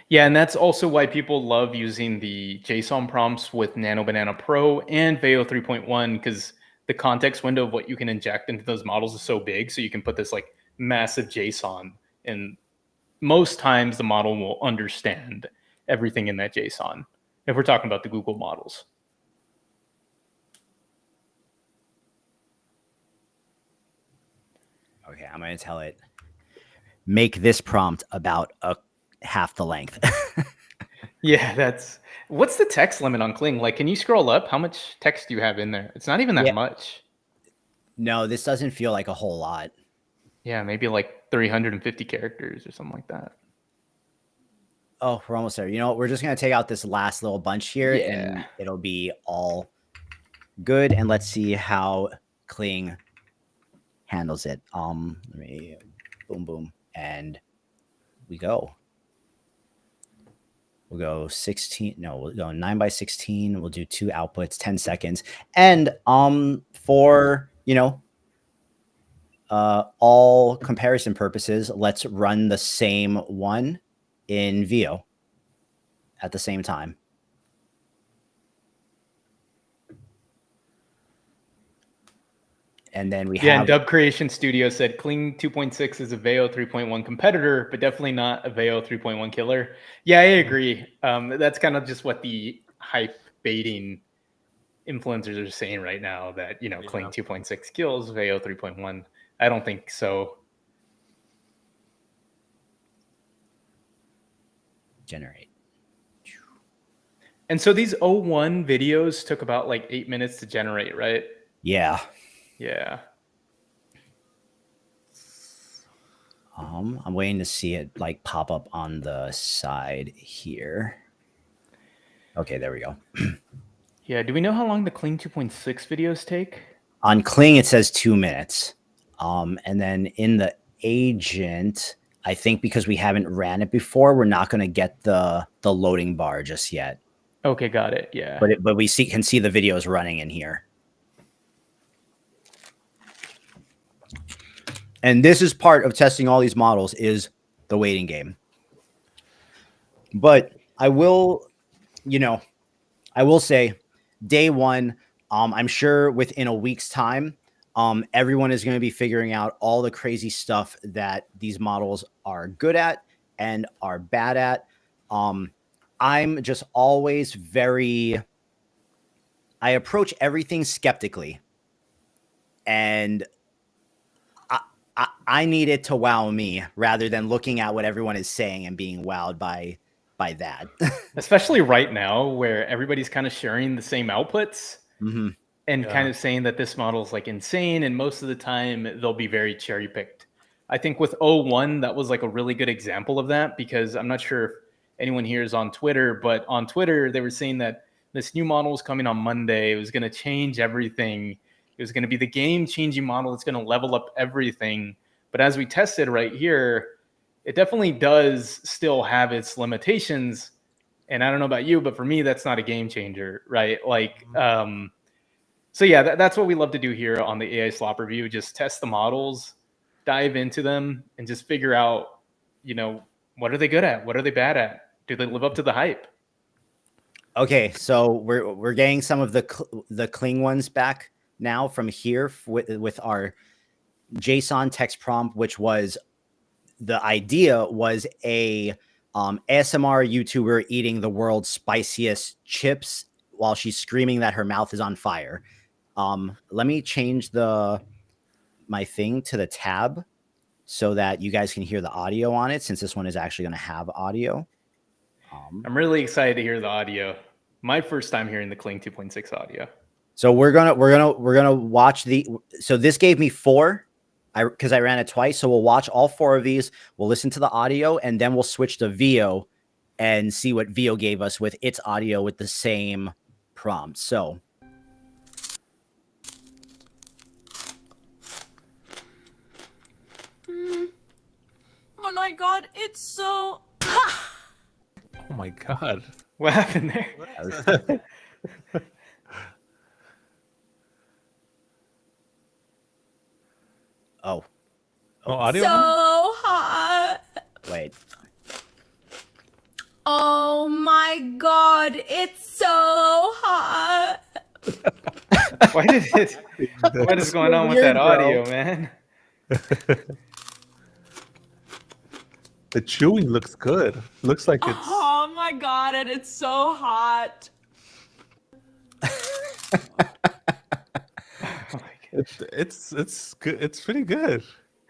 Yeah, and that's also why people love using the JSON prompts with Nano Banana Pro and VEO 3.1, because the context window of what you can inject into those models is so big. So you can put this like massive JSON, and most times the model will understand everything in that JSON if we're talking about the Google models. Okay, I'm going to tell it, make this prompt about half the length. Yeah, what's the text limit on Kling? Like, can you scroll up? How much text do you have in there? It's not even that much. No, this doesn't feel like a whole lot. Yeah, maybe like 350 characters or something like that. Oh, we're almost there. You know what? We're just going to take out this last little bunch here and it'll be all good. And let's see how Kling handles it. Let me boom, boom. And we go. We'll go 16. No, we'll go 9x16. We'll do 2 outputs, 10 seconds. And for, you know, all comparison purposes, let's run the same one in VO at the same time. And then we have... and Dub Creation Studio said Kling 2.6 is a VEO 3.1 competitor, but definitely not a VEO 3.1 killer. Yeah, I agree. That's kind of just what the hype baiting influencers are saying right now, that, you know, Kling 2.6 kills VEO 3.1. I don't think so. Generate. And so these 01 videos took about like 8 minutes to generate, right? Yeah. Yeah. I'm waiting to see it like pop up on the side here. Okay, there we go. Yeah. Do we know how long the Kling 2.6 videos take? On Kling, it says 2 minutes. And then in the agent, I think because we haven't ran it before, we're not going to get the loading bar just yet. Okay, got it. Yeah. But we can see the videos running in here. And this is part of testing all these models, is the waiting game. But I will, you know, I will say day one, I'm sure within a week's time, Everyone is going to be figuring out all the crazy stuff that these models are good at and are bad at. I'm just always I approach everything skeptically, and I need it to wow me rather than looking at what everyone is saying and being wowed by that. Especially right now where everybody's kind of sharing the same outputs. Mm-hmm. And Yeah. kind of saying that this model is like insane, and most of the time they'll be very cherry picked. I think with O1 that was like a really good example of that, because I'm not sure if anyone here is on Twitter, but on Twitter they were saying that this new model is coming on Monday. It was going to change everything. It was going to be the game-changing model. It's going to level up everything. But as we tested right here, it definitely does still have its limitations. And I don't know about you, but for me, that's not a game changer, right? Like, so yeah, that's what we love to do here on the AI Slop review. Just test the models, dive into them, and just figure out, what are they good at? What are they bad at? Do they live up to the hype? Okay, so we're getting some of the Kling ones back now from here with our JSON text prompt, which was the idea was a ASMR YouTuber eating the world's spiciest chips while she's screaming that her mouth is on fire. Let me change my thing to the tab so that you guys can hear the audio on it, since this one is actually going to have audio. I'm really excited to hear the audio. My first time hearing the Kling 2.6 audio. So we're gonna watch so this gave me 4, because I ran it twice. So we'll watch all 4 of these. We'll listen to the audio, and then we'll switch to VO and see what VO gave us with its audio with the same prompt. So oh my god, it's so Oh my god. What happened there? oh No audio? so hot. wait, Oh my god, it's so hot. What is going on with weird, that bro. audio, man? The chewing looks good. Looks like it's Oh my god, and it's so hot. it's good. It's pretty good.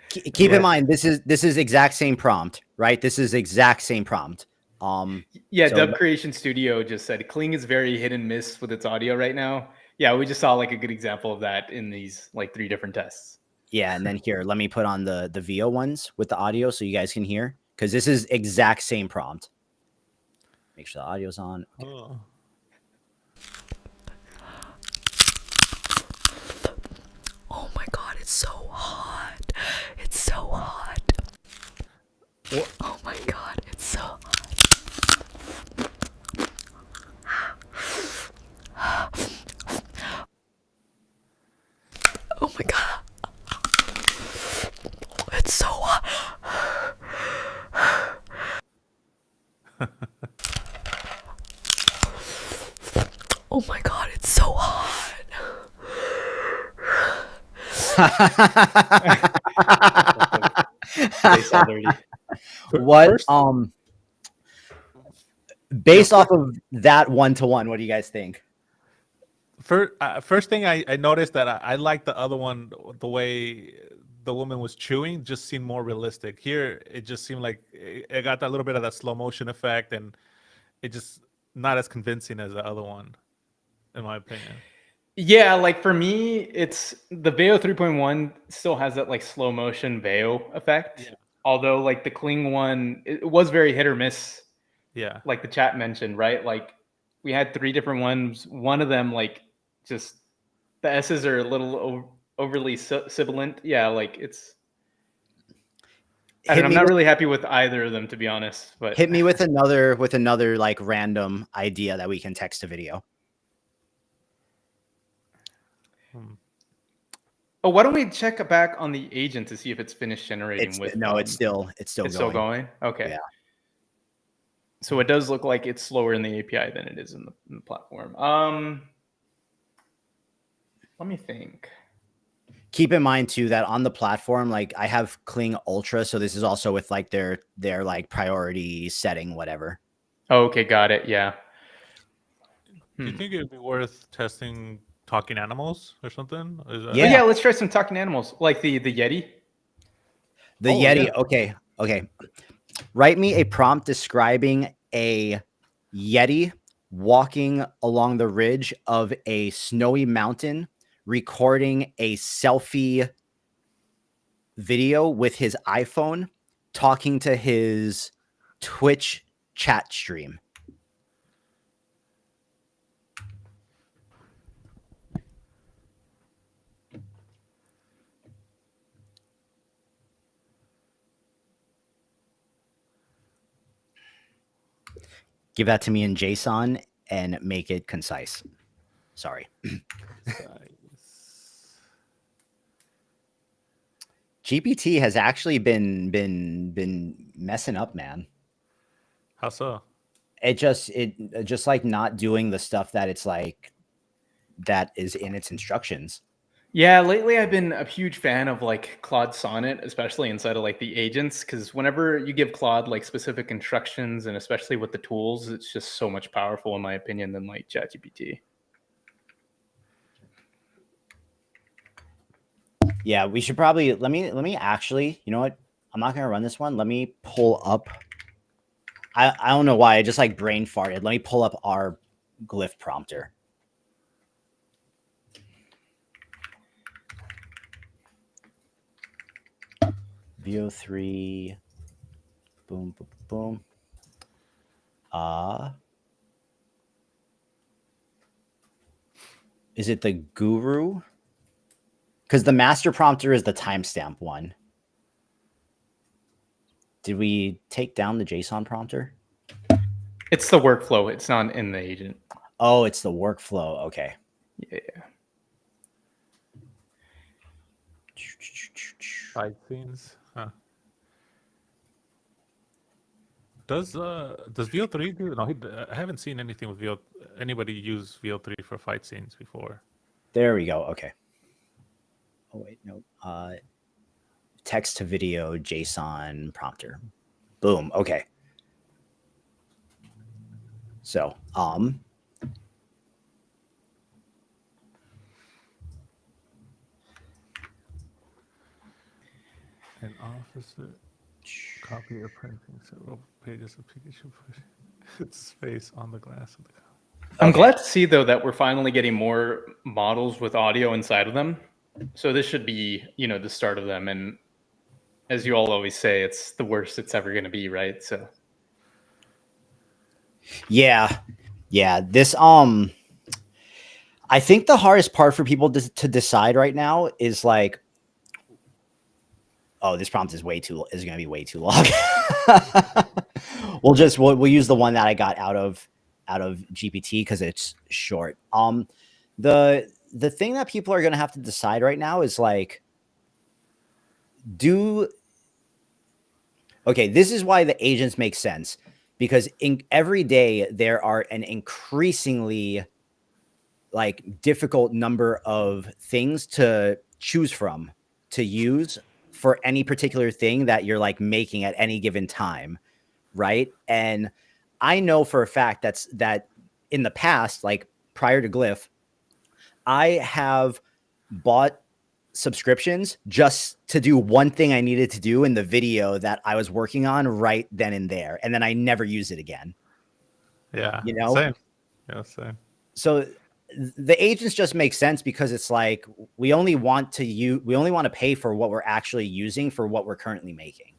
keep in mind this is exact same prompt, right? This is exact same prompt. Yeah, So- Dub Creation Studio just said Kling is very hit and miss with its audio right now. Yeah, we just saw like a good example of that in these like 3 different tests. Yeah, and then here, let me put on the VO ones with the audio so you guys can hear, because this is exact same prompt. Make sure the audio's on. Oh. Oh my god, it's so hot. It's so hot. What? Oh my god, it's so hot. Oh my god. It's so hot. Oh my god, it's so hot. Face all dirty. What First, based off of that 1-to-1, what do you guys think? first thing I noticed that I like the other one, the way the woman was chewing just seemed more realistic. Here, it just seemed like it got that little bit of that slow motion effect, and it just not as convincing as the other one, in my opinion. Yeah, like for me, it's the Veo 3.1 still has that like slow motion Veo effect. Yeah. Although like the Kling one, it was very hit or miss, Yeah. like the chat mentioned, right? Like we had 3 different ones. One of them, like just the S's are a little overly sibilant. Yeah, like it's. I'm not really happy with either of them, to be honest. But Hit me with another like random idea that we can text to video. Oh, why don't we check back on the agent to see if it's finished generating It's with? it's still it's going. still going. Okay. Yeah. So it does look like it's slower in the API than it is in the platform. Let me think. keep in mind too that on the platform, like I have Kling Ultra, so this is also with like their like priority setting, whatever. Oh, okay, got it. Yeah. Do you think it'd be worth testing talking animals or something? Is that... Oh, Yeah. yeah, let's try some talking animals, like the Yeti. The Oh, Yeti. yeah. Okay. Okay. Write me a prompt describing a Yeti walking along the ridge of a snowy mountain, recording a selfie video with his iPhone, talking to his Twitch chat stream. Give that to me in JSON and make it concise. Sorry. GPT has actually been messing up, man. How so? It just like not doing the stuff that it's like that is in its instructions. Yeah, lately I've been a huge fan of like Claude Sonnet, especially inside of like the agents, because whenever you give Claude like specific instructions and especially with the tools, it's just so much powerful in my opinion than like ChatGPT. Yeah, we should probably let me actually, you know what? I'm not gonna run this one. Let me pull up. I don't know why I just like brain farted. Let me pull up our Glif prompter. VO3. Boom, boom, boom. Is it the Guru? Because the master prompter is the timestamp one. Did we take down the JSON prompter? It's the workflow. It's not in the agent. Oh, it's the workflow. Okay. Yeah. Fight scenes. Huh. Does VO3 do? No, I haven't seen anything with anybody use VO3 for fight scenes before. There we go. Okay. Oh wait, no. Text to video JSON prompter. Boom. Okay. So, An officer copy or printing several pages of Pikachu push its face on the glass of the car. I'm glad to see though that we're finally getting more models with audio inside of them. So this should be, the start of them. And as you all always say, it's the worst it's ever going to be, right? So yeah. This I think the hardest part for people to decide right now is like, oh, this prompt is going to be way too long. we'll use the one that I got out of GPT because it's short. The thing that people are going to have to decide right now is like, this is why the agents make sense, because every day there are an increasingly like difficult number of things to choose from to use for any particular thing that you're like making at any given time, right? And I know for a fact that in the past, like prior to Glif, I have bought subscriptions just to do one thing I needed to do in the video that I was working on right then and there, and then I never use it again. Yeah, Same. Yeah, same. So the agents just make sense because it's like we only want to pay for what we're actually using for what we're currently making.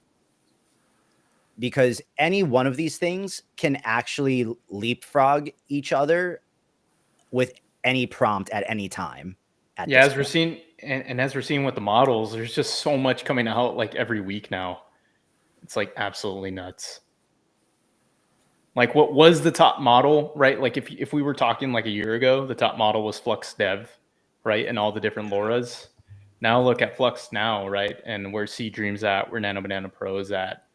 Because any one of these things can actually leapfrog each other with any prompt at any time. Yeah, as we're seeing, and as we're seeing with the models, there's just so much coming out like every week now. It's like absolutely nuts. Like what was the top model, right? Like if we were talking like a year ago, the top model was Flux Dev, right? And all the different LoRa's. Now look at Flux now, right? And where Sea Dream's at, where Nano Banana Pro is at.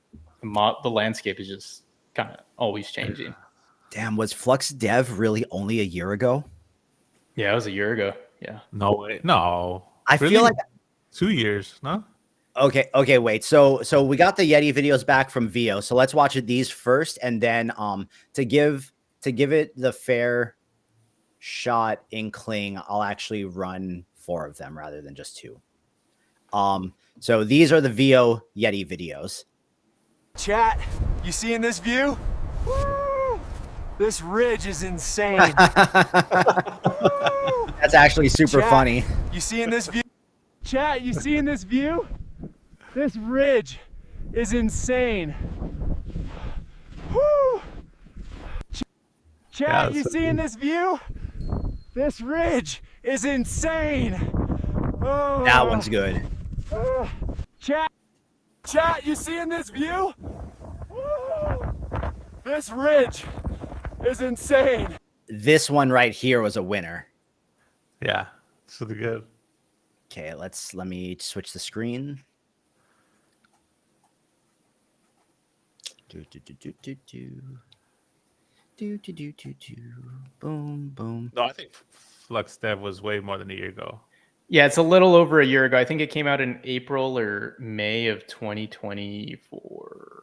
The landscape is just kind of always changing. Damn, was Flux Dev really only a year ago? Yeah, it was a year ago. Yeah. No way. No. I Really? feel like 2 years, no? Okay, wait. So we got the Yeti videos back from Vio. So let's watch these first, and then to give it the fair shot in Kling, I'll actually run 4 of them rather than just 2. So these are the Vio Yeti videos. Chat, you seeing this view? Woo! This ridge is insane. That's actually super Chat, funny. You seeing this view? Chat, you seeing this view? This ridge is insane. Woo! Chat, you seeing this view? This ridge is insane. Oh. That one's good. Chat, you seeing this view? Woo! This ridge is insane. This one right here was a winner. Yeah, it's really good. Okay, let me switch the screen. Boom, boom. No, I think Flux Dev was way more than a year ago. Yeah, it's a little over a year ago. I think it came out in April or May of 2024.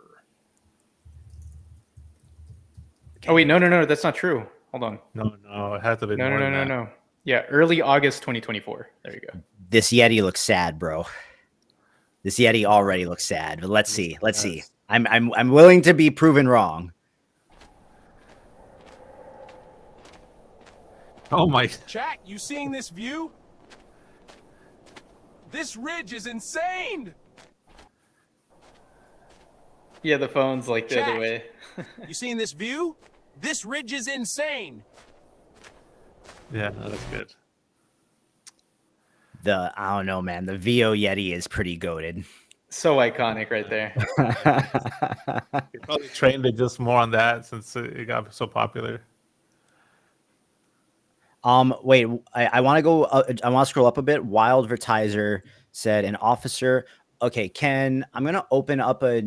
Okay. Oh wait, no, that's not true. Hold on. No, it has to be more than that. No. Yeah, early August 2024. There you go. This Yeti looks sad, bro. This Yeti already looks sad. But let's see. I'm willing to be proven wrong. Oh my! Chat, you seeing this view? This ridge is insane. Yeah, the phone's like the other way. You seeing this view? This ridge is insane. Yeah, that's good. I don't know, man. The Vio Yeti is pretty goated. So iconic right there. He probably trained it just more on that since it got so popular. Wait, I want to go. I want to scroll up a bit. Wild Advertiser said an officer. Okay, I'm gonna open up a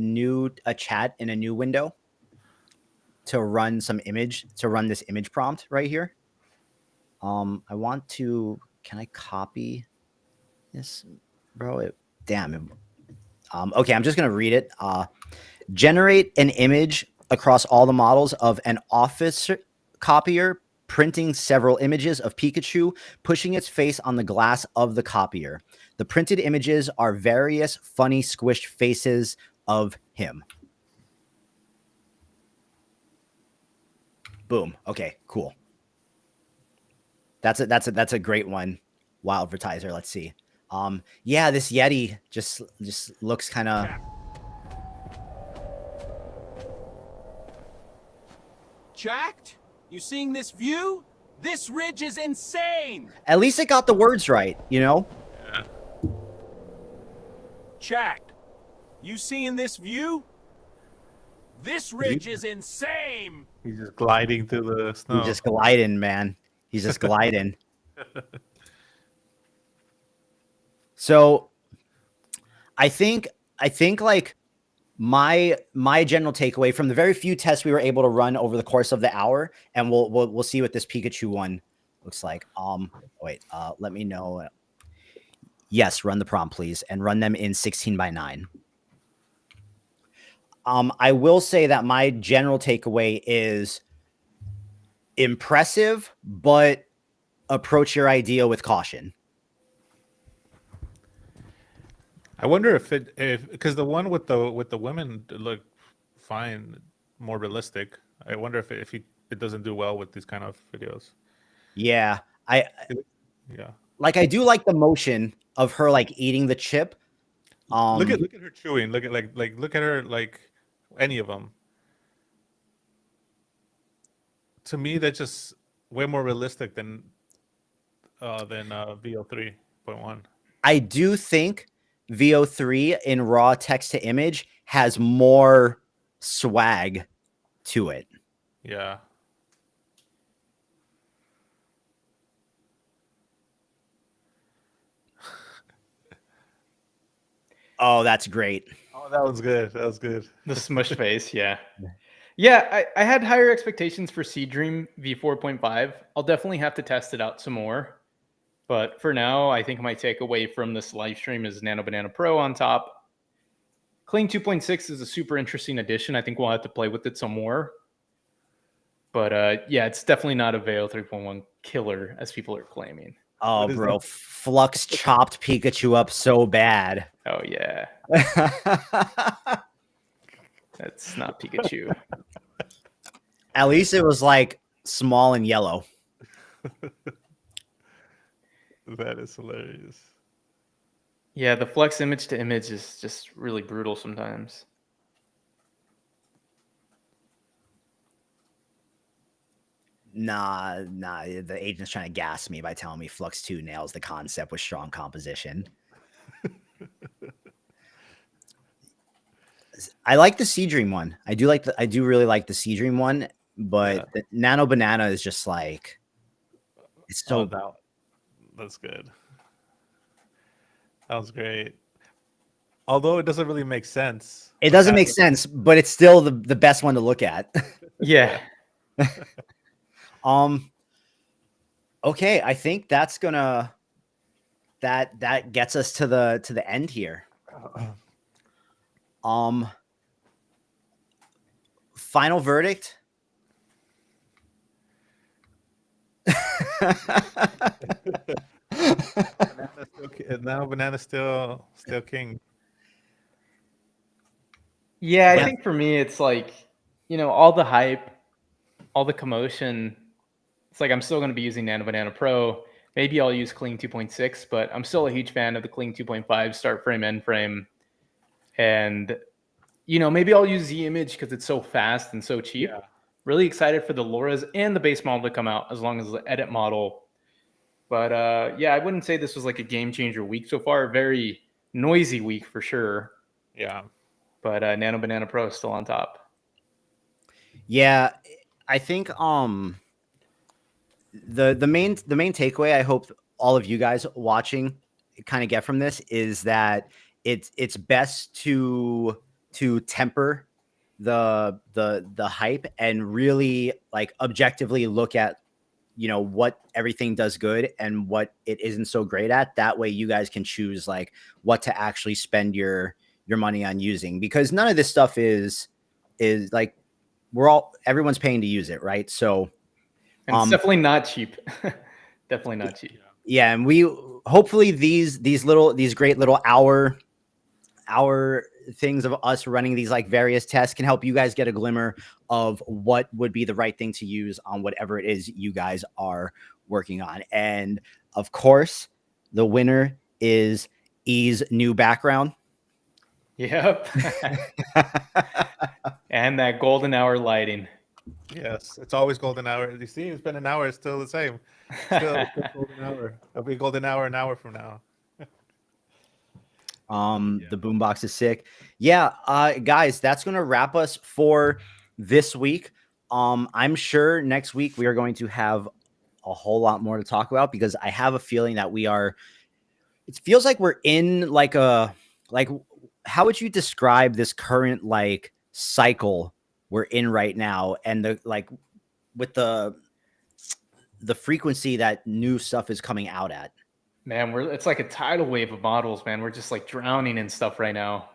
chat in a new window to run this image prompt right here. I want to. Can I copy this, bro? Damn. Okay, I'm just gonna read it. Generate an image across all the models of an officer copier printing several images of Pikachu, pushing its face on the glass of the copier. The printed images are various funny squished faces of him. Boom. Okay, cool. That's a great one. Wild Advertiser. Let's see. Yeah, this Yeti just looks kind of. Jacked? You seeing this view? This ridge is insane. At least it got the words right, you know? Yeah. Jacked? You seeing this view? This ridge is insane. He's just gliding through the snow. He's just gliding, man. He's just gliding. So I think like my general takeaway from the very few tests we were able to run over the course of the hour, and we'll see what this Pikachu one looks like. Let me know. Yes, run the prompt, please, and run them in 16:9. I will say that my general takeaway is impressive, but approach your idea with caution. I wonder if because the one with the women look fine, more realistic. I wonder if it doesn't do well with these kind of videos. Yeah, Yeah. like I do like the motion of her like eating the chip. Look at her chewing. Look at her like any of them. To me, that's just way more realistic than VO 3.1. I do think VO3 in raw text to image has more swag to it. Yeah. Oh, that's great. Oh, that was good. That was good. The smush face, yeah. Yeah, I had higher expectations for Seed Dream V4.5. I'll definitely have to test it out some more. But for now, I think my takeaway from this live stream is Nano Banana Pro on top. Kling 2.6 is a super interesting addition. I think we'll have to play with it some more. But yeah, it's definitely not a Veil 3.1 killer as people are claiming. Oh, What is bro, that? Flux chopped Pikachu up so bad. Oh yeah, that's not Pikachu. At least it was like small and yellow. That is hilarious. Yeah, the flex image to image is just really brutal sometimes. Nah, the agent's trying to gas me by telling me Flux 2 nails the concept with strong composition. I like the Sea Dream one. I do really like the Sea Dream one, but Yeah. the Nano Banana is just like it's so That's good. That was great. Although it doesn't really make sense. it doesn't make sense, but it's still the best one to look at. Yeah. Okay, I think that's gonna that gets us to the end here. Final verdict. Now Banana's still king. Yeah, I Yeah. think for me, it's like, all the hype, all the commotion. It's like I'm still going to be using Nano Banana Pro. Maybe I'll use Kling 2.6, but I'm still a huge fan of the Kling 2.5 start frame, end frame. And, maybe I'll use Z image because it's so fast and so cheap. Yeah. Really excited for the Loras and the base model to come out as long as the edit model. But yeah, I wouldn't say this was like a game changer week so far. Very noisy week for sure. Yeah. But Nano Banana Pro is still on top. Yeah, I think the main takeaway I hope all of you guys watching kind of get from this is that it's best to temper the hype and really like objectively look at what everything does good and what it isn't so great at. That way you guys can choose like what to actually spend your money on using, because none of this stuff is like everyone's paying to use it, right? So And it's definitely not cheap. Definitely not cheap. yeah, and we hopefully these great little hour things of us running these like various tests can help you guys get a glimmer of what would be the right thing to use on whatever it is you guys are working on. And of course, the winner is E's new background. Yep. And that golden hour lighting. Yes, it's always golden hour. You see, it's been an hour. It's still the same. Still golden hour. It'll be golden hour an hour from now. The boombox is sick. Yeah, guys, that's gonna wrap us for this week. I'm sure next week we are going to have a whole lot more to talk about, because I have a feeling that it feels like we're in like how would you describe this current like cycle we're in right now, and with the frequency that new stuff is coming out at? Man, it's like a tidal wave of models, man. We're just like drowning in stuff right now.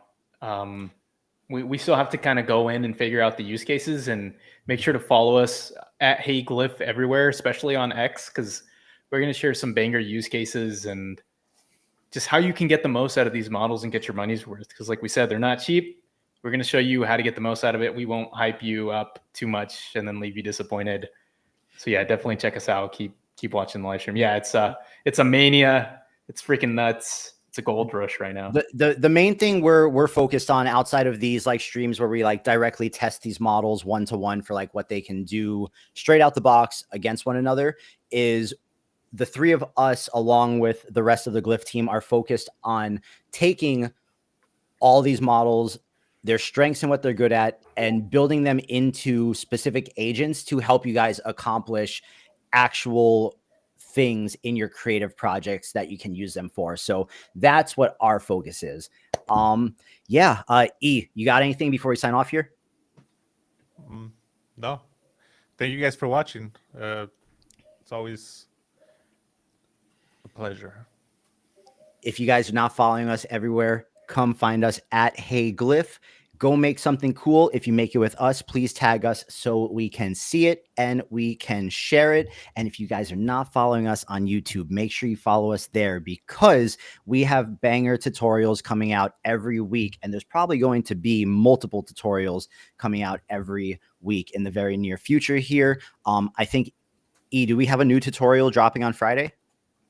We still have to kind of go in and figure out the use cases, and make sure to follow us at Hey Glif everywhere, especially on X, because we're going to share some banger use cases and just how you can get the most out of these models and get your money's worth. Because like we said, they're not cheap. We're going to show you how to get the most out of it. We won't hype you up too much and then leave you disappointed. So yeah, definitely check us out. Keep watching the live stream. Yeah, it's a mania. It's freaking nuts. It's a gold rush right now. The main thing we're focused on outside of these like streams where we like directly test these models one-to-one for like what they can do straight out the box against one another is the three of us, along with the rest of the Glyph team, are focused on taking all these models, their strengths and what they're good at, and building them into specific agents to help you guys accomplish actual things in your creative projects that you can use them for. So that's what our focus is. E, you got anything before we sign off here? No. Thank you guys for watching. It's always a pleasure. If you guys are not following us everywhere, come find us at Hey Glif. Go make something cool. If you make it with us, please tag us so we can see it and we can share it. And if you guys are not following us on YouTube, make sure you follow us there, because we have banger tutorials coming out every week. And there's probably going to be multiple tutorials coming out every week in the very near future here. I think, do we have a new tutorial dropping on Friday?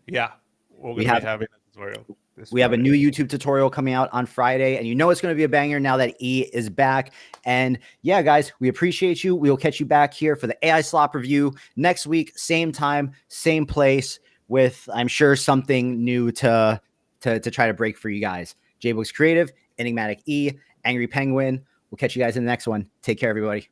Yeah, we're We going to have- be having a tutorial. We have a new YouTube tutorial coming out on Friday, and you know it's going to be a banger now that E is back. And yeah, guys, we appreciate you. We'll catch you back here for the AI Slop review next week, same time, same place, with, I'm sure, something new to try to break for you guys. JBooks Creative, Enigmatic E, Angry Penguin. We'll catch you guys in the next one. Take care, everybody.